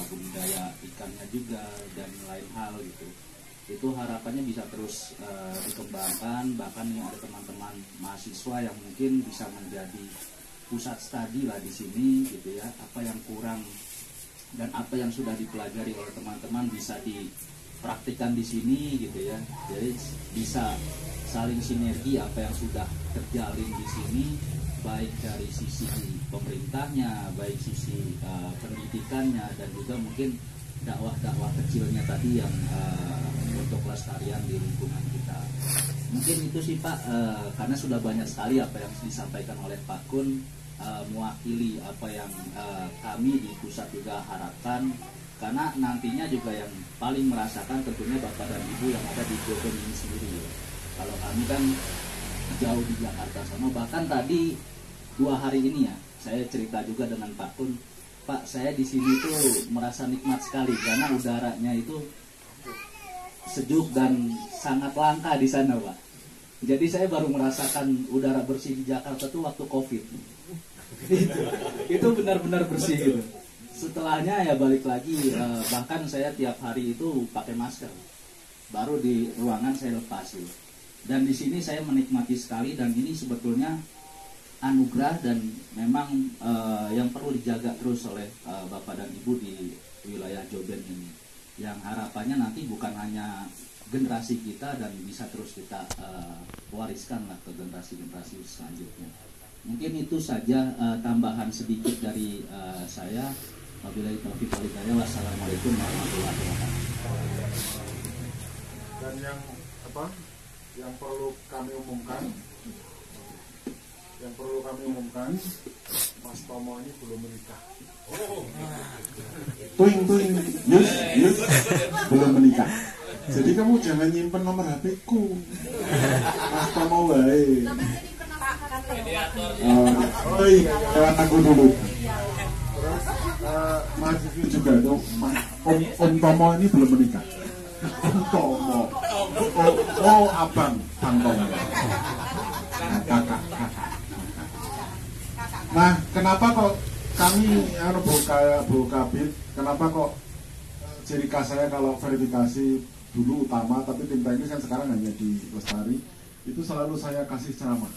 Speaker 5: budidaya ikannya juga dan lain hal gitu. Itu harapannya bisa terus dikembangkan, bahkan nih ada teman-teman mahasiswa yang mungkin bisa menjadi pusat studi lah di sini gitu ya. Apa yang kurang dan apa yang sudah dipelajari oleh teman-teman bisa praktikan di sini gitu ya. Jadi bisa saling sinergi apa yang sudah terjalin di sini, baik dari sisi pemerintahnya, baik sisi pendidikannya, dan juga mungkin dakwah-dakwah kecilnya tadi yang untuk pelestarian di lingkungan kita. Mungkin itu sih Pak, karena sudah banyak sekali apa yang disampaikan oleh Pak Kun, mewakili apa yang kami di pusat juga harapkan, karena nantinya juga yang paling merasakan tentunya Bapak dan Ibu yang ada di Joben ini sendiri. Kalau kami kan jauh di Jakarta sana, bahkan tadi 2 hari ini ya, saya cerita juga dengan Pak Kun, Pak, saya di sini tuh merasa nikmat sekali karena udaranya itu sejuk dan sangat langka di sana, Pak. Jadi saya baru merasakan udara bersih di Jakarta tuh waktu COVID. Itu benar-benar bersih gitu. Setelahnya ya balik lagi, bahkan saya tiap hari itu pakai masker. Baru di ruangan saya lepas gitu. Dan di sini saya menikmati sekali, dan ini sebetulnya anugerah dan memang yang perlu dijaga terus oleh Bapak dan Ibu di wilayah Joben ini, yang harapannya nanti bukan hanya generasi kita dan bisa terus kita wariskan lah ke generasi-generasi selanjutnya. Mungkin itu saja tambahan sedikit dari saya. Wabillahi taufiq wal hidayah. Wassalamualaikum warahmatullahi wabarakatuh.
Speaker 1: Dan yang perlu kami umumkan, Mas Tomo ini belum menikah. Tuing, Yus, belum menikah. Jadi kamu jangan nyimpen nomor HP-ku. Mas Tomo wae. Oh iya, lewat aku dulu. Terus Mas Yus juga tuh, Om Tomo ini belum menikah. Om Tomo. Oh, abang Tomo. Kakak. Nah, kenapa kok kami Bu Kabit, kenapa kok ciri khas saya kalau verifikasi dulu utama, tapi tim teknis kan sekarang hanya di Lestari, itu selalu saya kasih ceramah.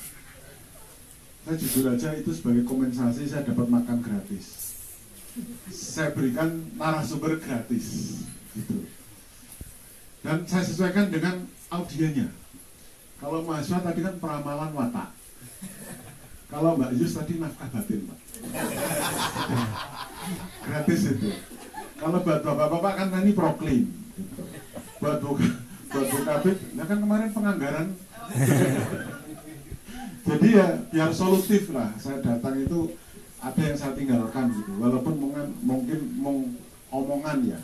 Speaker 1: Saya jujur aja itu sebagai kompensasi saya dapat makan gratis. Saya berikan narasumber gratis gitu. Dan saya sesuaikan dengan audiennya. Kalau mahasiswa tadi kan peramalan watak. Kalau Mbak Yus tadi nafkah batin, Pak. Gratis itu. Kalau buat bapak-bapak kan ini proklaim. Gitu. Buat Bu Kabit, ya kan kemarin penganggaran. Jadi ya biar solutif lah. Saya datang itu ada yang saya tinggalkan gitu. Walaupun mungkin omongan ya,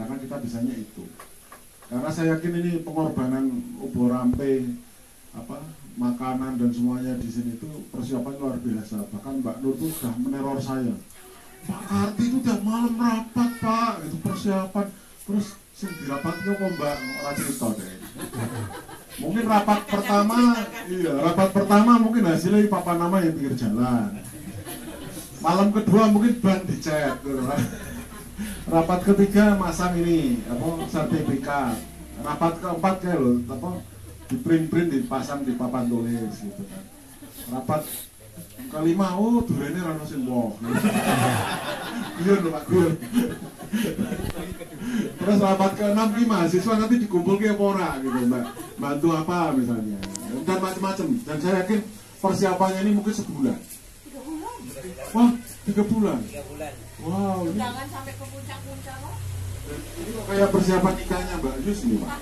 Speaker 1: karena kita bisanya itu. Karena saya yakin ini pengorbanan ubur rampe, makanan dan semuanya di sini itu persiapan luar biasa. Bahkan Mbak Nur itu sudah meneror saya. Pak Karti itu udah malam rapat, Pak, itu persiapan. Terus sing dirapatnya kok Mbak ora cerita deh. Mungkin rapat pertama mungkin hasilnya papan nama yang pinggir jalan. Malam kedua mungkin ban dicet. Rapat ketiga masang ini sertifikat. Rapat keempat kayak loh, di print dipasang di papan tulis gitu kan. Rapat kelima, durene ra ono sing woh. Iya lho Pak Gur. Terus rapat ke-6 ki mahasiswa nanti dikumpulke apa ora gitu, Mbak. Bantu apa misalnya. Dan macam-macam. Dan saya yakin persiapannya ini mungkin sebulan.
Speaker 2: 3 bulan.
Speaker 1: Wah, 3 bulan. Wow, ini
Speaker 2: Jangan sampai ke puncak-puncak kok.
Speaker 1: ini kok kayak persiapan nikahnya Mbak Yus nih, Pak.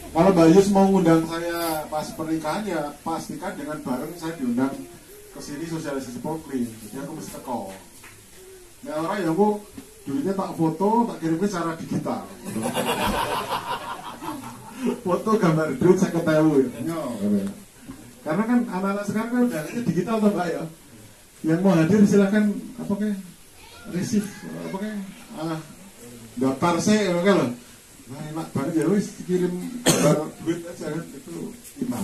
Speaker 1: Kalau Mbak Yus mau ngundang saya pas pernikahan ya pastikan dengan bareng saya diundang ke sini sosialisasi program. Jadi aku mesti teko. Nah orang ya aku duitnya tak foto, tak kirimnya secara digital. Foto gambar duit saya ketahui. Karena kan anak-anak sekarang kan udah digital tuh Mbak ya. Yang mau hadir silakan receive daftar saya loh. Nah, enak banget ya, wis kirim gambar duit aja kan, itu imam.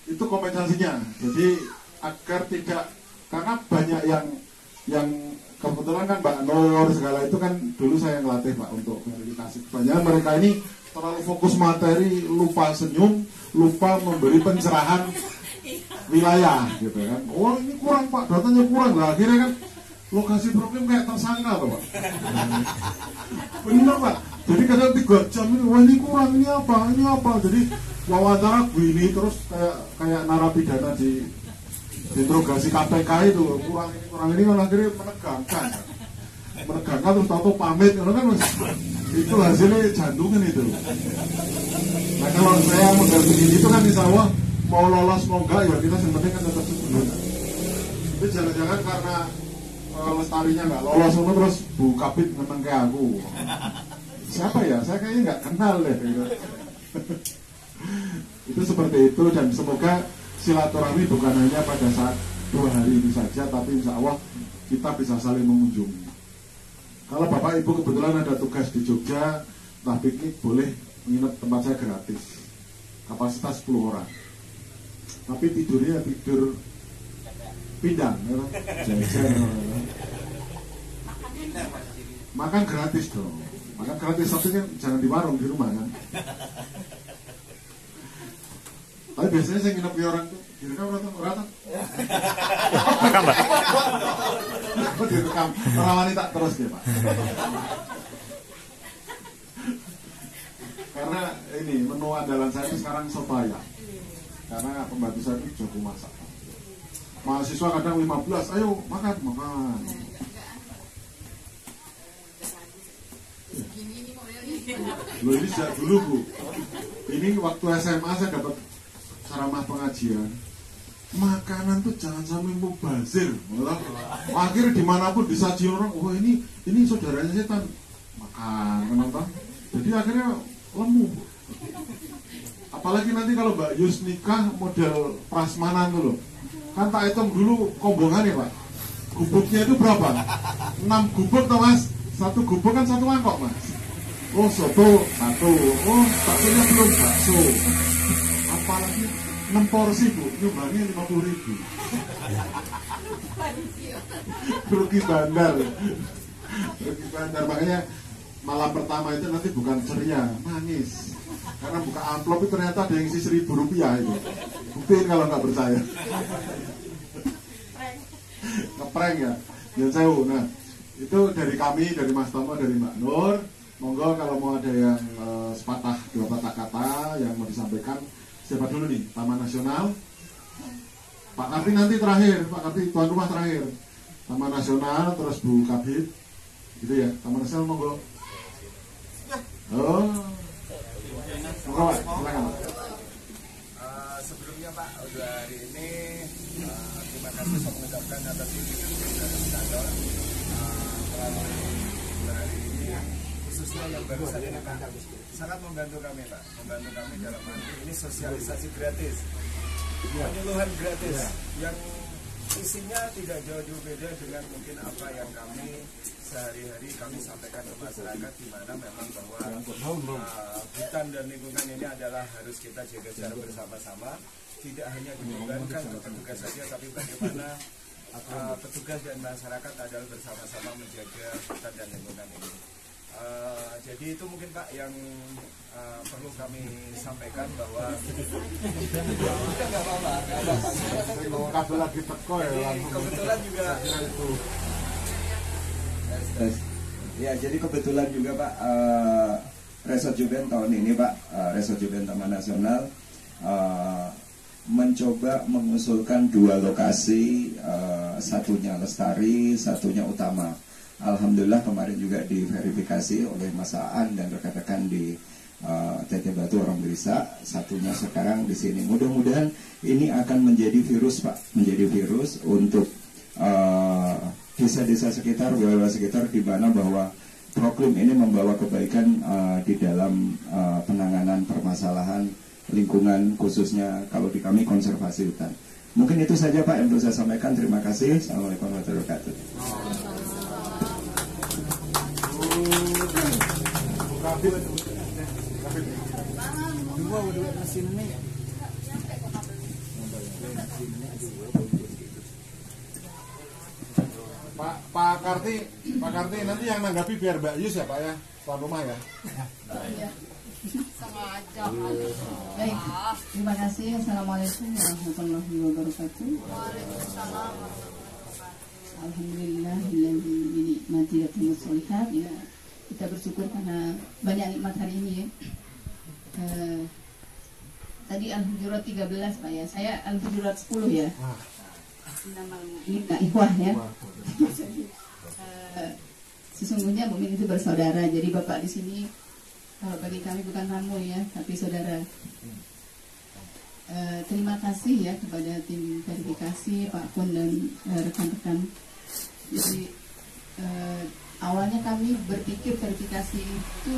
Speaker 1: Itu kompensasinya. Jadi agar tidak, karena banyak yang kebetulan kan Mbak Nur segala itu kan dulu saya ngelatih Pak untuk verifikasi. Banyak mereka ini terlalu fokus materi, lupa senyum, lupa memberi pencerahan wilayah gitu kan. Oh ini kurang Pak, datanya kurang lah. Akhirnya kan lokasi program kayak tersangka tuh Pak. Bener Pak. Jadi kadang 3 jam ini, wah ini kurang, ini apa. Jadi wawancara begini terus kayak narapidana di interogasi KPK itu kurang ini kan akhirnya menegangkan terus tahu pamit kan itu hasilnya jantungan itu. Nah kalau saya mendampingi itu kan insya Allah mau lolos mau enggak ya kita yang penting kan tetap sebelum. Tapi jangan-jangan karena Lestarinya nggak lolos terus Bu Kabit ngeteng ke aku. Siapa ya? Saya kayaknya nggak kenal deh gitu. Itu seperti itu dan semoga silaturahmi bukan hanya pada saat 2 hari ini saja, tapi insya Allah kita bisa saling mengunjungi. Kalau Bapak Ibu kebetulan ada tugas di Jogja, entah piknik boleh menginap tempat saya gratis. Kapasitas 10 orang. Tapi tidurnya tidur pindang, ya. Makan gratis dong. Makan gratis tapi kan jangan di warung, di rumah kan. Tapi biasanya saya nginep di orang tuh direkam rata.
Speaker 6: Rekam Pak.
Speaker 1: Direkam orang wanita terus ya Pak. Karena ini menu andalan saya itu sekarang soto ayam. Karena pembantu saya itu jago masak. Mahasiswa kadang 15, ayo makan. Loh ini sejak dulu Bu. Ini waktu SMA saya dapat ceramah pengajian. Makanan tuh jangan sampai mubazir. Akhirnya dimanapun disaji orang, wah ini saudaranya setan. Makan, kenapa? Jadi akhirnya lemu. Apalagi nanti kalau Mbak Yus nikah model prasmanan tuh loh. Kan tak hitung dulu kombongan ya Pak. Gubuknya itu berapa? 6 gubuk toh Mas. 1 gubuk kan 1 mangkok Mas. Oh soto 1. Oh baksonya belum bakso. Apalagi 6 porsi Bu, nyumbangnya 50.000. Rugi bandar. Makanya malam pertama itu nanti bukan ceria, nangis. Karena buka amplop itu ternyata ada yang isi Rp1.000 itu. Buktiin kalau nggak percaya. Ngeprank ya. Jangan saya. Nah, itu dari kami, dari Mas Tomo, dari Mbak Nur. Monggo kalau mau ada yang sepatah 2 patah kata yang mau disampaikan. Siapa dulu nih? Taman Nasional. Pak Karti nanti terakhir. Pak Karti tuan rumah terakhir. Taman Nasional, terus Bu Kabit. Gitu ya. Taman Nasional monggo. Oh. Monggo Pak, silakan Pak.
Speaker 4: Sebelumnya Pak, udah hari ini terima kasih saya mengucapkan atas inisiatif dari Stadol melalui hari ini khususnya yang baru saja ini Pak, sangat membantu kami Pak, membantu kami dalam arti ini sosialisasi gratis, penyuluhan gratis yang isinya tidak jauh beda dengan mungkin apa yang kami sehari-hari kami sampaikan ke masyarakat, di mana memang bahwa hutan dan lingkungan ini adalah harus kita jaga secara bersama-sama, tidak hanya dibebankan ke petugas saja, tapi bagaimana petugas dan masyarakat adalah bersama-sama menjaga hutan dan lingkungan ini. Jadi itu mungkin Pak yang perlu kami sampaikan bahwa nggak apa-apa.
Speaker 1: Lagi teko ya.
Speaker 4: Kebetulan juga
Speaker 1: itu.
Speaker 7: Ya, jadi kebetulan juga Pak, Resort Juben tahun ini Pak, Resort Juben Taman Nasional mencoba mengusulkan 2 lokasi, satunya Lestari, satunya Utama. Alhamdulillah kemarin juga diverifikasi oleh Mas Aan dan rekan-rekan di TT Batu Orang Berisa, satunya sekarang di sini. Mudah-mudahan ini akan menjadi virus Pak, menjadi virus untuk desa-desa sekitar, wilayah sekitar, di mana bahwa program ini membawa kebaikan di dalam penanganan permasalahan lingkungan, khususnya kalau di kami konservasi hutan. Mungkin itu saja Pak yang perlu saya sampaikan. Terima kasih. Assalamualaikum warahmatullahi wabarakatuh.
Speaker 1: Pak Karti nanti yang nanggapi biar Mbak Yus ya Pak ya, tuan rumah ya.
Speaker 2: Sengaja.
Speaker 8: Baik, terima kasih. Assalamualaikum warahmatullahi wabarakatuh.
Speaker 2: Waalaikumsalam.
Speaker 8: Alhamdulillah ini mati dan solihat ya. Kita bersyukur karena banyak nikmat hari ini ya. Tadi Al-Hujurat 13 Pak ya. Saya Al-Hujurat 10 ya. Ini Kak Ikhwah ya. Sesungguhnya mukmin itu bersaudara. Jadi Bapak di sini kalau bagi kami bukan tamu ya, tapi saudara. Terima kasih ya kepada tim verifikasi Pak Kun dan rekan-rekan. Jadi awalnya kami berpikir verifikasi itu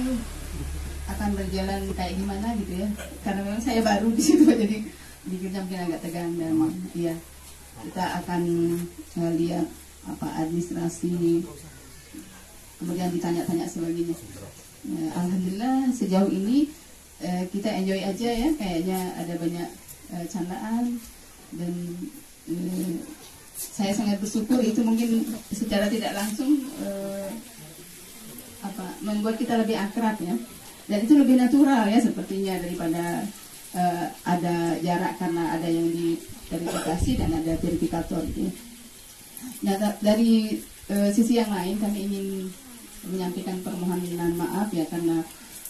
Speaker 8: akan berjalan kayak gimana gitu ya, karena memang saya baru di situ jadi pikirnya mungkin agak tegang dan ya kita akan lihat apa administrasi, kemudian ditanya-tanya sebagainya. Alhamdulillah sejauh ini kita enjoy aja ya, kayaknya ada banyak candaan dan saya sangat bersyukur. Itu mungkin secara tidak langsung membuat kita lebih akrab ya, dan itu lebih natural ya sepertinya daripada ada jarak karena ada yang diverifikasi dan ada verifikator gitu. Nah dari sisi yang lain kami ingin menyampaikan permohonan maaf ya, karena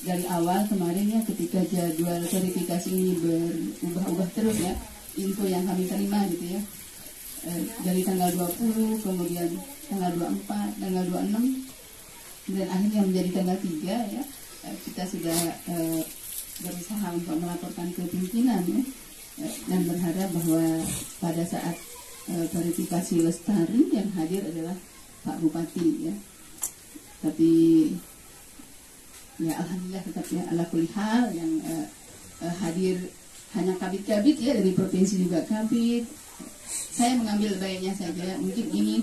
Speaker 8: dari awal kemarin ya ketika jadwal verifikasi ini berubah-ubah terus ya, info yang kami terima gitu ya, dari tanggal 20 kemudian tanggal 24 tanggal 26 dan akhirnya menjadi tanggal 3 ya, kita sudah berusaha untuk melaporkan ke pimpinan ya, dan berharap bahwa pada saat verifikasi Lestari yang hadir adalah Pak Bupati ya, tapi ya alhamdulillah tetap ya ala kulli hal yang hadir hanya kabit-kabit ya, dari provinsi juga kabit. Saya mengambil baiknya saja, mungkin ini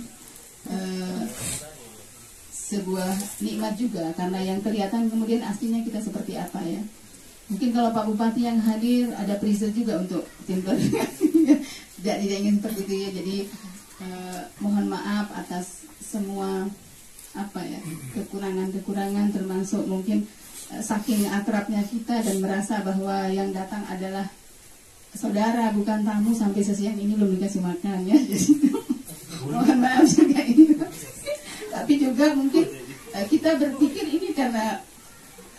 Speaker 8: sebuah nikmat juga karena yang kelihatan kemudian aslinya kita seperti apa ya. Mungkin kalau Pak Bupati yang hadir ada prize juga untuk tim verifikasi. Tidak ingin seperti itu ya. Jadi mohon maaf atas semua kekurangan-kekurangan, termasuk mungkin saking akrabnya kita dan merasa bahwa yang datang adalah saudara bukan tamu, sampai sesiang ini belum dikasih makan ya. Jadi mohon maaf juga ini. Tapi juga mungkin kita berpikir ini karena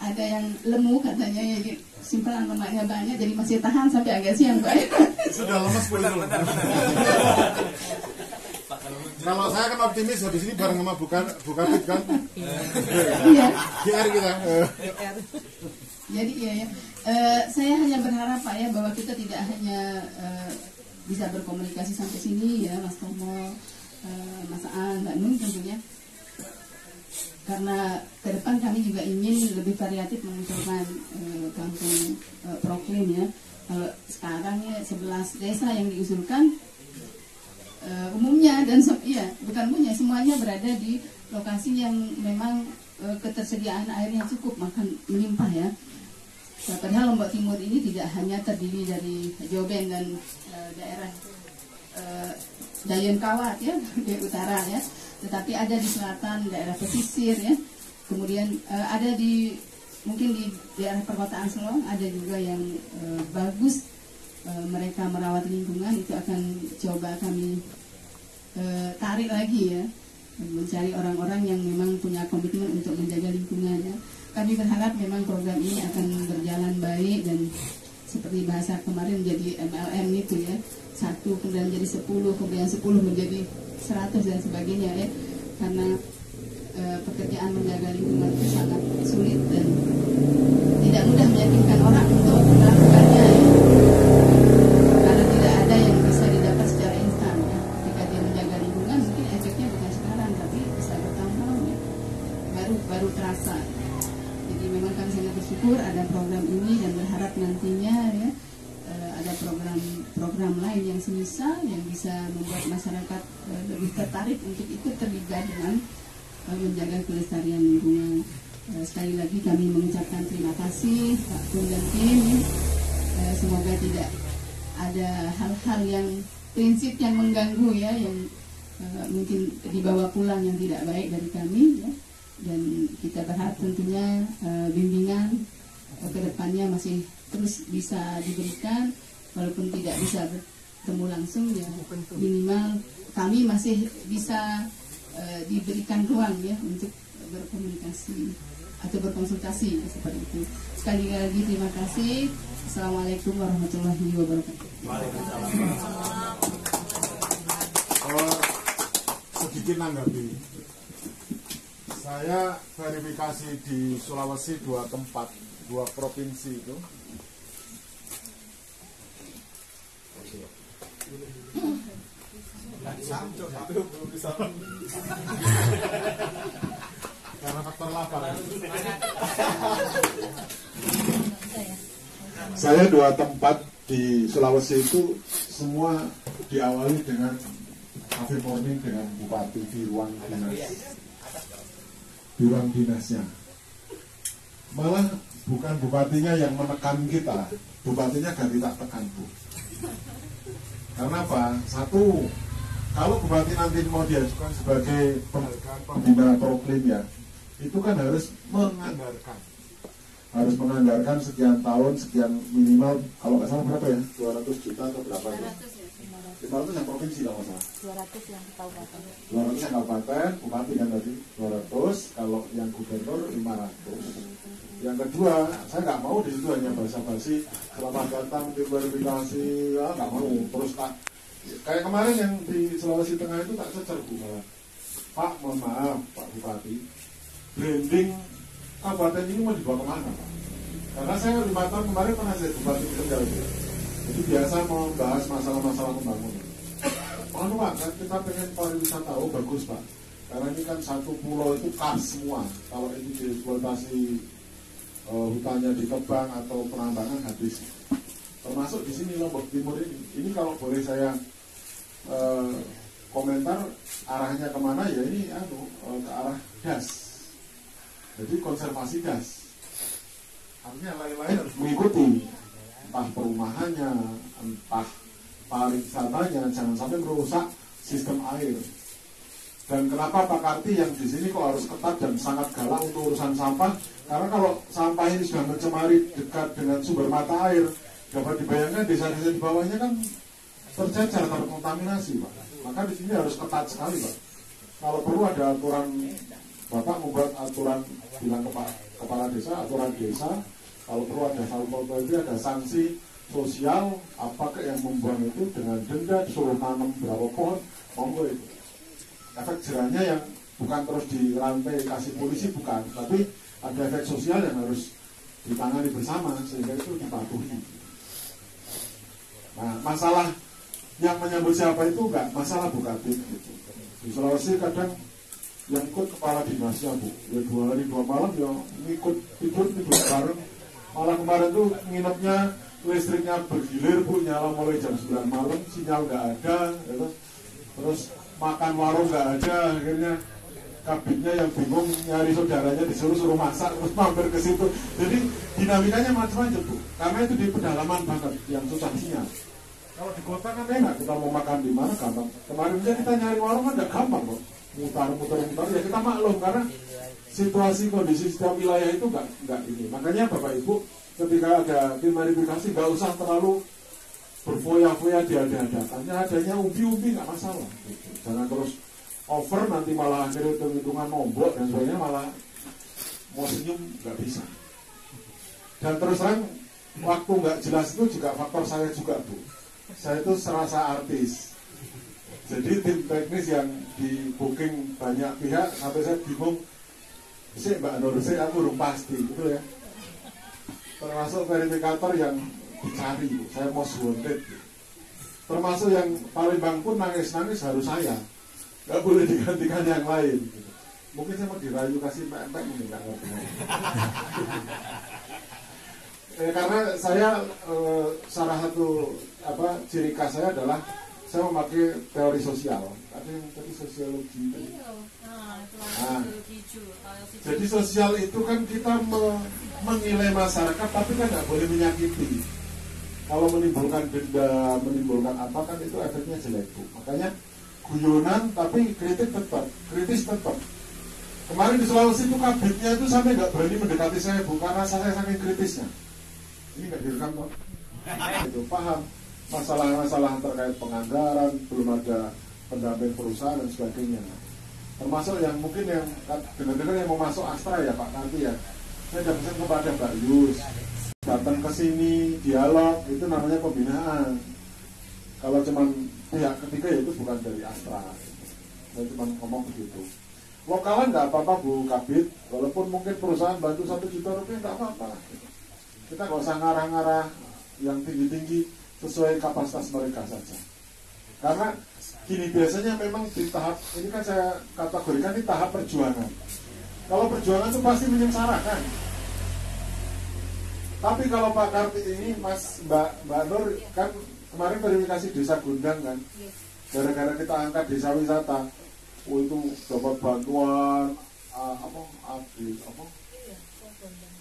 Speaker 8: ada yang lemu katanya ya, simpanan lemaknya banyak jadi masih tahan sampai agak siang Pak.
Speaker 1: Sudah lemes belum? Kalau saya kan optimis habis ini bareng sama Bukapit kan.
Speaker 8: Iya.
Speaker 1: GR kita.
Speaker 8: Jadi iya ya. Saya hanya berharap Pak ya bahwa kita tidak hanya bisa berkomunikasi sampai sini ya, Mas Tomo, Mas Aan, Mbak Nun tentunya. Karena ke depan kami juga ingin lebih variatif mengusulkan kampung proklim ya. Kalau sekarang ya 11 desa yang diusulkan umumnya dan bukan umumnya, semuanya berada di lokasi yang memang ketersediaan airnya cukup, makan melimpah ya. Padahal Lombok Timur ini tidak hanya terdiri dari Joben dan daerah Dayan Kawat ya di utara ya, tetapi ada di selatan daerah pesisir ya, kemudian ada mungkin di daerah perkotaan Selong ada juga yang bagus. Mereka merawat lingkungan, itu akan coba kami tarik lagi ya, mencari orang-orang yang memang punya komitmen untuk menjaga lingkungannya. Kami berharap memang program ini akan berjalan baik dan seperti bahasa kemarin jadi MLM itu ya, 1 kemudian jadi 10, kemudian 10 menjadi 100 dan sebagainya ya, karena pekerjaan menjaga lingkungan itu sangat sulit dan tidak mudah meyakinkan orang untuk melakukannya ya. Karena tidak ada yang bisa didapat secara instan ya. Ketika dia menjaga lingkungan mungkin efeknya bukan sekarang tapi bisa bertahun-tahun ya, baru terasa. Jadi memang kami sangat bersyukur ada program ini dan berharap nantinya ya ada program lain yang semisal yang bisa membuat masyarakat lebih tertarik untuk ikut terlibat dengan menjaga kelestarian lingkungan. Sekali lagi kami mengucapkan terima kasih Pak Kun dan tim. Semoga tidak ada hal-hal yang prinsip yang mengganggu ya, yang mungkin dibawa pulang yang tidak baik dari kami ya. Dan kita berharap tentunya bimbingan ke depannya masih terus bisa diberikan, walaupun tidak bisa ketemu langsung ya minimal kami masih bisa diberikan ruang ya untuk berkomunikasi atau berkonsultasi seperti itu. Sekali lagi terima kasih. Assalamualaikum warahmatullahi wabarakatuh.
Speaker 1: Sedikit nanggapi. Saya verifikasi di Sulawesi 2 tempat, 2 provinsi itu. Karena faktor lapar. Saya 2 tempat di Sulawesi itu semua diawali dengan coffee morning dengan bupati di ruang dinasnya. Malah bukan bupatinya yang menekan kita, bupatinya ganti tak tekan, Bu. Karena apa? Satu, kalau bupati nanti mau diajukan sebagai pembina proklim ya, itu kan harus menganggarkan sekian tahun, sekian minimal, kalau nggak salah berapa ya? 200 juta atau berapa? 500 yang provinsi kalau nggak salah.
Speaker 2: 200 yang kabupaten.
Speaker 1: 200 yang kabupaten, bupati kan tadi 200, kalau yang gubernur 500. Yang kedua, saya nggak mau di situ hanya basa-basi, selamat datang di verifikasi, ya nggak mau. Terus kayak kemarin yang di Sulawesi Tengah itu tak cecer Bu malah. Pak, mohon maaf Pak Bupati, branding kabupaten ini mau dibawa kemana Pak? Karena saya 5 tahun kemarin pernah jadi Bupati Kendal. Jadi biasa membahas masalah-masalah pembangunan. Mohon Pak, kita pengen pariwisata, oh bagus Pak. Karena ini kan satu pulau itu kars semua. Kalau ini dieksploitasi hutannya ditebang atau penambangan habis. Termasuk di sini Lombok Timur ini. Ini kalau boleh saya komentar arahnya kemana ya ini ke arah gas. Jadi konservasi gas. Artinya lain-lain harus mengikuti, entah perumahannya, entah pariwisatanya, jangan sampai merusak sistem air. Dan kenapa Pak Karti yang di sini kok harus ketat dan sangat galak untuk urusan sampah? Karena kalau sampah ini sudah mencemari dekat dengan sumber mata air, dapat dibayangkan desa-desa di bawahnya kan tercecer, terkontaminasi, Pak. Maka di sini harus ketat sekali, Pak. Kalau perlu ada aturan, Bapak membuat aturan, bilang ke kepala desa, aturan desa. Kalau perlu ada Satpol PP, ada sanksi sosial, apakah yang membuang itu dengan denda, disuruh tanam berapa pohon, monggo itu. Efek jerahnya yang bukan terus dirantai kasih polisi, bukan, tapi ada efek sosial yang harus ditangani bersama sehingga itu dipatuhi. Nah, masalah yang menyambut siapa itu enggak masalah Bu Kadin gitu. Di Sulawesi kadang yang ikut kepala dinasnya Bu, ya 2 hari 2 malam ya ngikut tidur bareng. Malah kemarin tuh nginepnya listriknya bergilir Bu, nyala mulai jam 9 malam, sinyal nggak ada, gitu. Terus makan warung nggak ada, akhirnya kabinnya yang bingung nyari saudaranya disuruh masak terus mampir ke situ. Jadi dinamikanya macam-macam Bu, karena itu di pedalaman banget yang susah sinyal. Kalau di kota kan enak, kita mau makan di mana gampang. Kemarin aja kita nyari warung kan nggak gampang kok, mutar ya kita maklum karena situasi kondisi setiap wilayah itu nggak ini. Makanya Bapak Ibu ketika ada tim verifikasi nggak usah terlalu berfoya-foya diada-adakannya, adanya umbi-umbi nggak masalah. Gitu. Jangan terus over nanti malah akhirnya hitung-hitungan nombok dan sebagainya, malah mau senyum nggak bisa. Dan terus terang waktu nggak jelas itu juga faktor saya juga Bu. Saya itu serasa artis. Jadi tim teknis yang di booking banyak pihak sampai saya bingung. Sih Mbak Nur, saya aku belum pasti gitu ya. Termasuk verifikator yang dicari, Bu. Saya most wanted. Termasuk yang paling pun nangis-nangis harus saya. Gak boleh digantikan yang lain. Gitu. Mungkin saya mau dirayu kasih pempek mungkin nggak ngerti. Karena saya salah satu ciri khas saya adalah saya memakai teori sosial. Ada yang tadi sosiologi. Nah, jadi sosial itu kan kita menilai masyarakat, tapi kan nggak boleh menyakiti. Kalau menimbulkan denda, menimbulkan apa kan itu efeknya jelek Bu. Makanya guyonan tapi kritis tetap. Kemarin di Sulawesi itu kabitnya itu sampai nggak berani mendekati saya Bu, karena saya saking kritisnya. Ini nggak direkam kok. Itu paham. masalah-masalah terkait penganggaran, belum ada pendamping perusahaan dan sebagainya. Termasuk yang mungkin yang dengar-dengar yang mau masuk Astra ya Pak nanti ya, saya ada pesan kepada Mbak Yus, datang ke sini dialog, itu namanya pembinaan. Kalau cuman pihak ketiga ya itu bukan dari Astra. Saya cuma ngomong begitu. Lokalan nggak apa-apa Bu Kabit, walaupun mungkin perusahaan bantu 1 juta rupiah nggak apa-apa. Kita nggak usah ngarah-ngarah yang tinggi-tinggi, sesuai kapasitas mereka saja. Karena gini, biasanya memang di tahap ini kan saya kategorikan di tahap perjuangan. Kalau perjuangan itu pasti menyengsarakan. Tapi kalau Pak Kartik ini, Mbak Nur kan kemarin verifikasi desa Gundang kan, gara-gara kita angkat desa wisata, itu dapat bantuan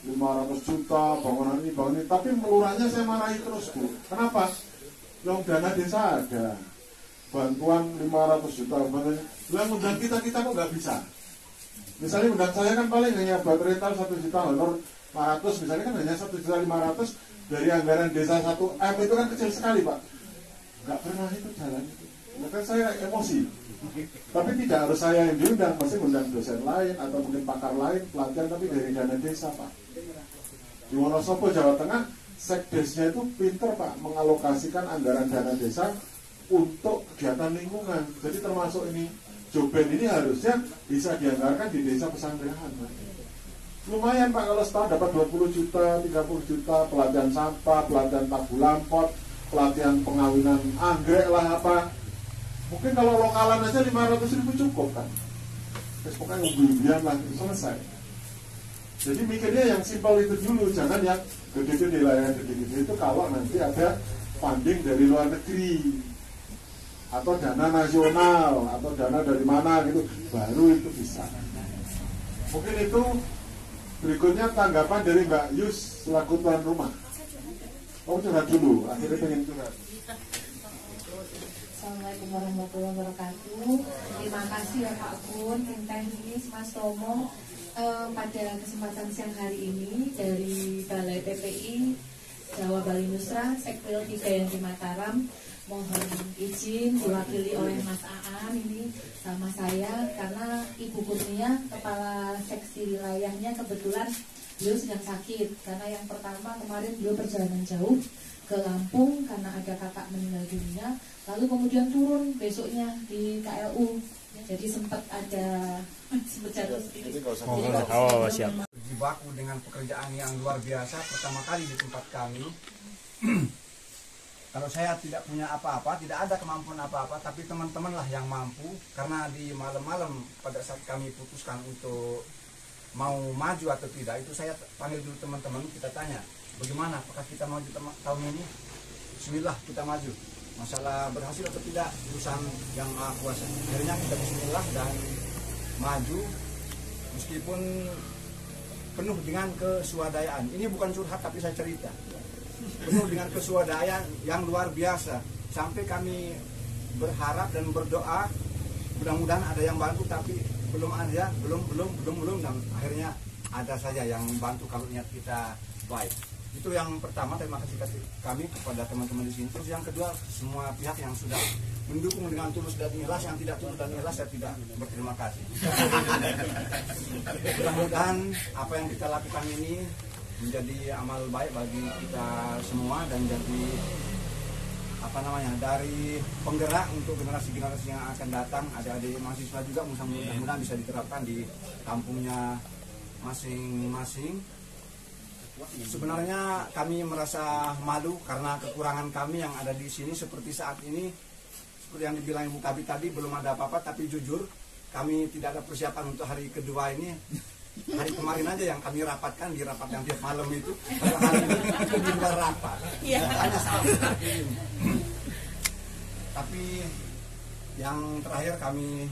Speaker 1: 500 juta bangunan ini, tapi melurahnya saya marahi terus Bu. Kenapa? Yang dana desa ada, bantuan 500 juta, lah undang kita kok nggak bisa. Misalnya undang saya kan paling hanya buat rental 1 juta, honor 500, misalnya kan hanya 1.500.000 dari anggaran desa 1M, itu kan kecil sekali Pak. Nggak pernah itu jalan itu. Kan saya emosi. Tapi tidak harus saya yang diundang, pasti undang dosen lain atau mungkin pakar lain, pelatihan, tapi dari dana desa Pak. Di Wonosobo, Jawa Tengah, sekdesnya itu pinter Pak mengalokasikan anggaran dana desa untuk kegiatan lingkungan. Jadi termasuk ini Joben ini harusnya bisa dianggarkan di desa pesantrehan Pak. Lumayan Pak kalau setahun dapat 20 juta, 30 juta, pelatihan sampah, pelatihan tabu lampot, pelatihan pengawinan anggrek lah apa. Mungkin kalau lokalan aja 500.000 cukup kan. Terus pokoknya umbi-umbian lah, selesai. Jadi mikirnya yang simpel itu dulu, jangan yang gede-gede lah. Yang gede-gede itu kalau nanti ada funding dari luar negeri, atau dana nasional, atau dana dari mana gitu, baru itu bisa. Mungkin itu. Berikutnya tanggapan dari Mbak Yus selaku tuan rumah. Oh curhat dulu, akhirnya pengen curhat.
Speaker 2: Assalamualaikum warahmatullahi wabarakatuh. Terima kasih ya Pak Kun, tim teknis, Mas Tomo. Pada kesempatan siang hari ini dari Balai PPI Jawa Bali Nusra, Sekpil 3 yang di Mataram, mohon izin diwakili oleh Mas Aan ini sama saya karena Ibu Kurnia kepala seksi wilayahnya kebetulan beliau sedang sakit karena yang pertama kemarin beliau perjalanan jauh ke Lampung karena ada kakak meninggal dunia, lalu kemudian turun besoknya di KLU, jadi sempat jatuh sedikit.
Speaker 4: Siap. Berjibaku dengan pekerjaan yang luar biasa pertama kali di tempat kami. Kalau saya tidak punya apa-apa, tidak ada kemampuan apa-apa, tapi teman-teman lah yang mampu. Karena di malam-malam pada saat kami putuskan untuk mau maju atau tidak, itu saya panggil dulu teman-teman, kita tanya, bagaimana, apakah kita maju tahun ini? Bismillah, kita maju. Masalah berhasil atau tidak, urusan yang Maha Kuasa. Akhirnya kita bismillah dan maju, meskipun penuh dengan keswadayaan. Ini bukan curhat, tapi saya cerita. Penuh dengan keswadayaan yang luar biasa, sampai kami berharap dan berdoa mudah-mudahan ada yang bantu, tapi belum ada, belum, dan akhirnya ada saja yang membantu kalau niat kita baik. Itu yang pertama, terima kasih kami kepada teman-teman di sini. Terus yang kedua, semua pihak yang sudah mendukung dengan tulus dan ikhlas, yang tidak tulus dan ikhlas saya tidak berterima kasih. Mudah-mudahan apa yang kita lakukan ini menjadi amal baik bagi kita semua dan jadi dari penggerak untuk generasi-generasi yang akan datang. Adik-adik mahasiswa juga mudah-mudahan bisa diterapkan di kampungnya masing-masing. Sebenarnya kami merasa malu karena kekurangan kami yang ada di sini seperti saat ini, seperti yang dibilang Ibu Kabit tadi, belum ada apa-apa, tapi jujur kami tidak ada persiapan untuk hari kedua ini. Hari kemarin aja yang kami rapatkan di rapat yang tiap malam itu, hari ini di luar rapat. Hanya seperti ini. Tapi yang terakhir kami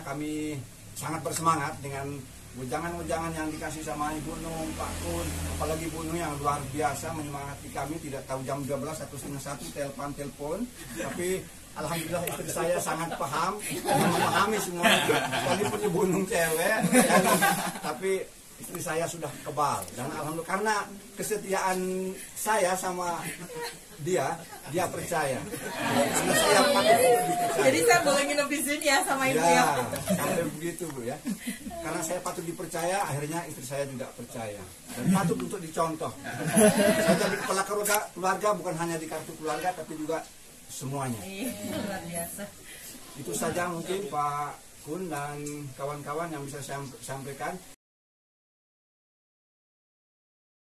Speaker 4: kami sangat bersemangat dengan ujangan-ujangan yang dikasih sama Ibu Nung, Pak Kun, apalagi Ibu Nung yang luar biasa menyemangati kami, tidak tahu jam 12 atau setengah 1 telepon, tapi alhamdulillah istri saya sangat paham dan memahami semua, walaupun Ibu Nung cewek, tapi istri saya sudah kebal, dan alhamdulillah karena kesetiaan saya sama dia percaya. Karena saya patut dipercaya.
Speaker 9: Jadi saya boleh nginep di sini ya sama ibu ya?
Speaker 4: Sampai begitu Bu ya. Karena saya patut dipercaya, akhirnya istri saya juga percaya dan patut untuk dicontoh. Saya jadi kepala keluarga bukan hanya di kartu keluarga tapi juga semuanya.
Speaker 9: Luar biasa.
Speaker 4: Itu saja mungkin Pak Kun dan kawan-kawan yang bisa saya sampaikan.